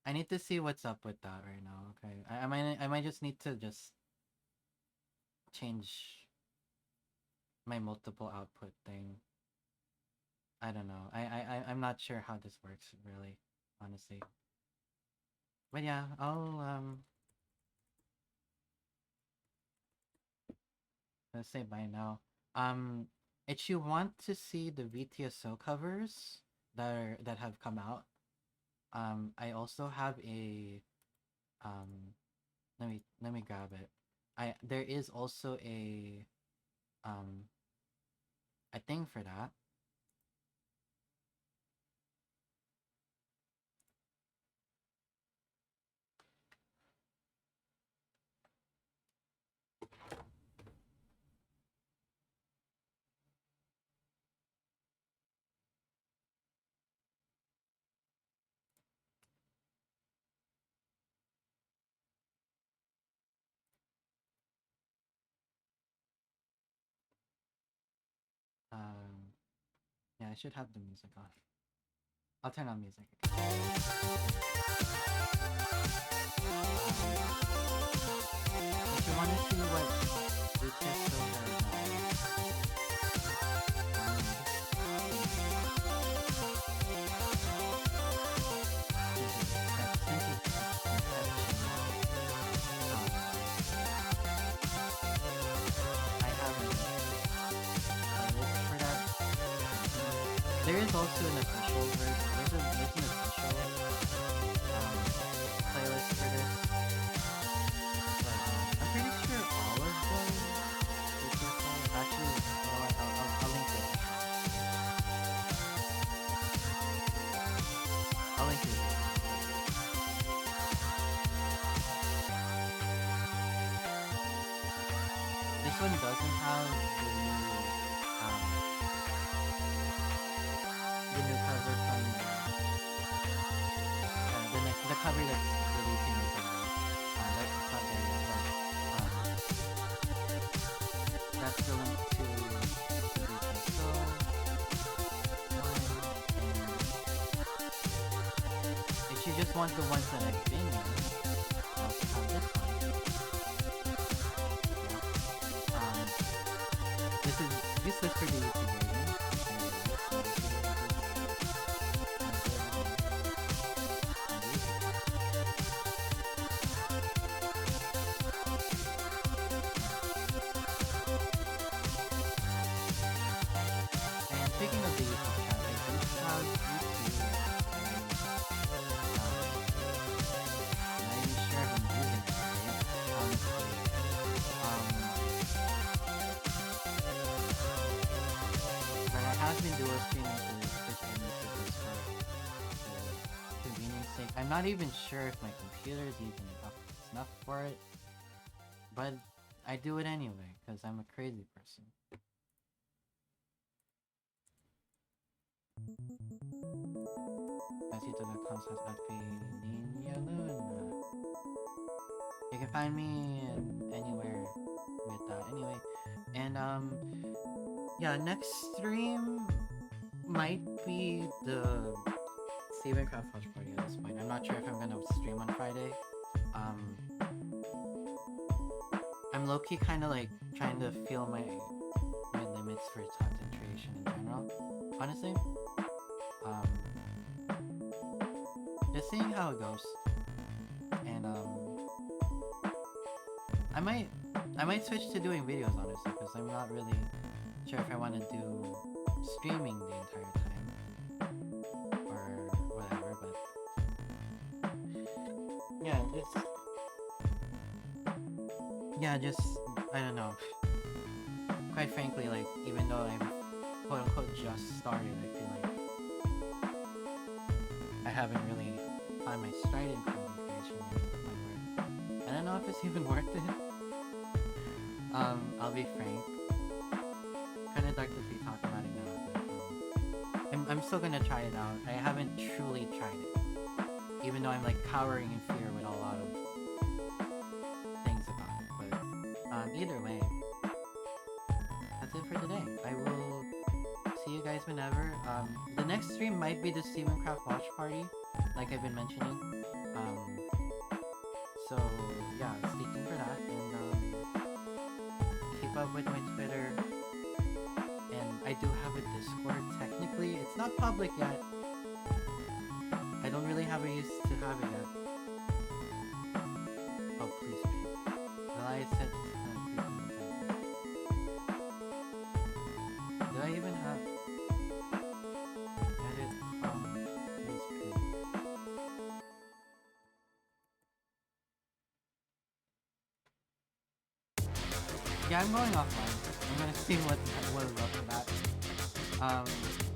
I need to see what's up with that right now. Okay, I might just need to just change my multiple output thing. I don't know. I'm not sure how this works really, honestly. But yeah, let's say bye now. If you want to see the VTSO covers that have come out, I also have a let me grab it. There is also a thing for that. Yeah, I should have the music on. I'll turn on music. If you want to see what VTSO has there is also an official version. There's an official playlist for this. But I'm pretty sure all of them. Actually, you know what? I'll link it. I'll link it. This one doesn't have the new cover from the cover that's releasing in January. That's not there yet, but that's the link to the VTSO one. If you just want the ones that I've been in, I also have this one. This is useless for the YouTube version. Speaking of the YouTube chat, I do have YouTube. I'm not even sure if I'm using it today, honestly. But I have been dual streaming to Twitch and YouTube for convenience sake. I'm not even sure if my computer is even up to snuff for it. But I do it anyway, because I'm a crazy person. You can find me anywhere with that anyway. And yeah, next stream might be the Steven Craft Watch Party at this point. I'm not sure if I'm gonna stream on Friday. I'm low-key kind of like trying to feel my limits for content creation in general. Honestly, um, just seeing how it goes, and I might switch to doing videos honestly, because I'm not really sure if I want to do streaming the entire time or whatever. But just I don't know. Quite frankly, like even though I'm quote unquote just started, I feel like I haven't really found my stride in content creation yet to the point where I don't know if it's even worth it. I'll be frank. Kinda dark to be talking about it now, but I'm still gonna try it out. I haven't truly tried it. Even though I'm like cowering in fear with a lot of things about it. But either way, that's it for today. I will see you guys whenever. The next stream might be the Stevencraft watch party, like I've been mentioning. So yeah, stay tuned for that, and keep up with my Twitter. And I do have a Discord. Technically, it's not public yet. I don't really have a use to have it yet. Oh please, well, I said do I even have edit from this pin? Yeah, I'm going offline. I'm gonna see what is up with that.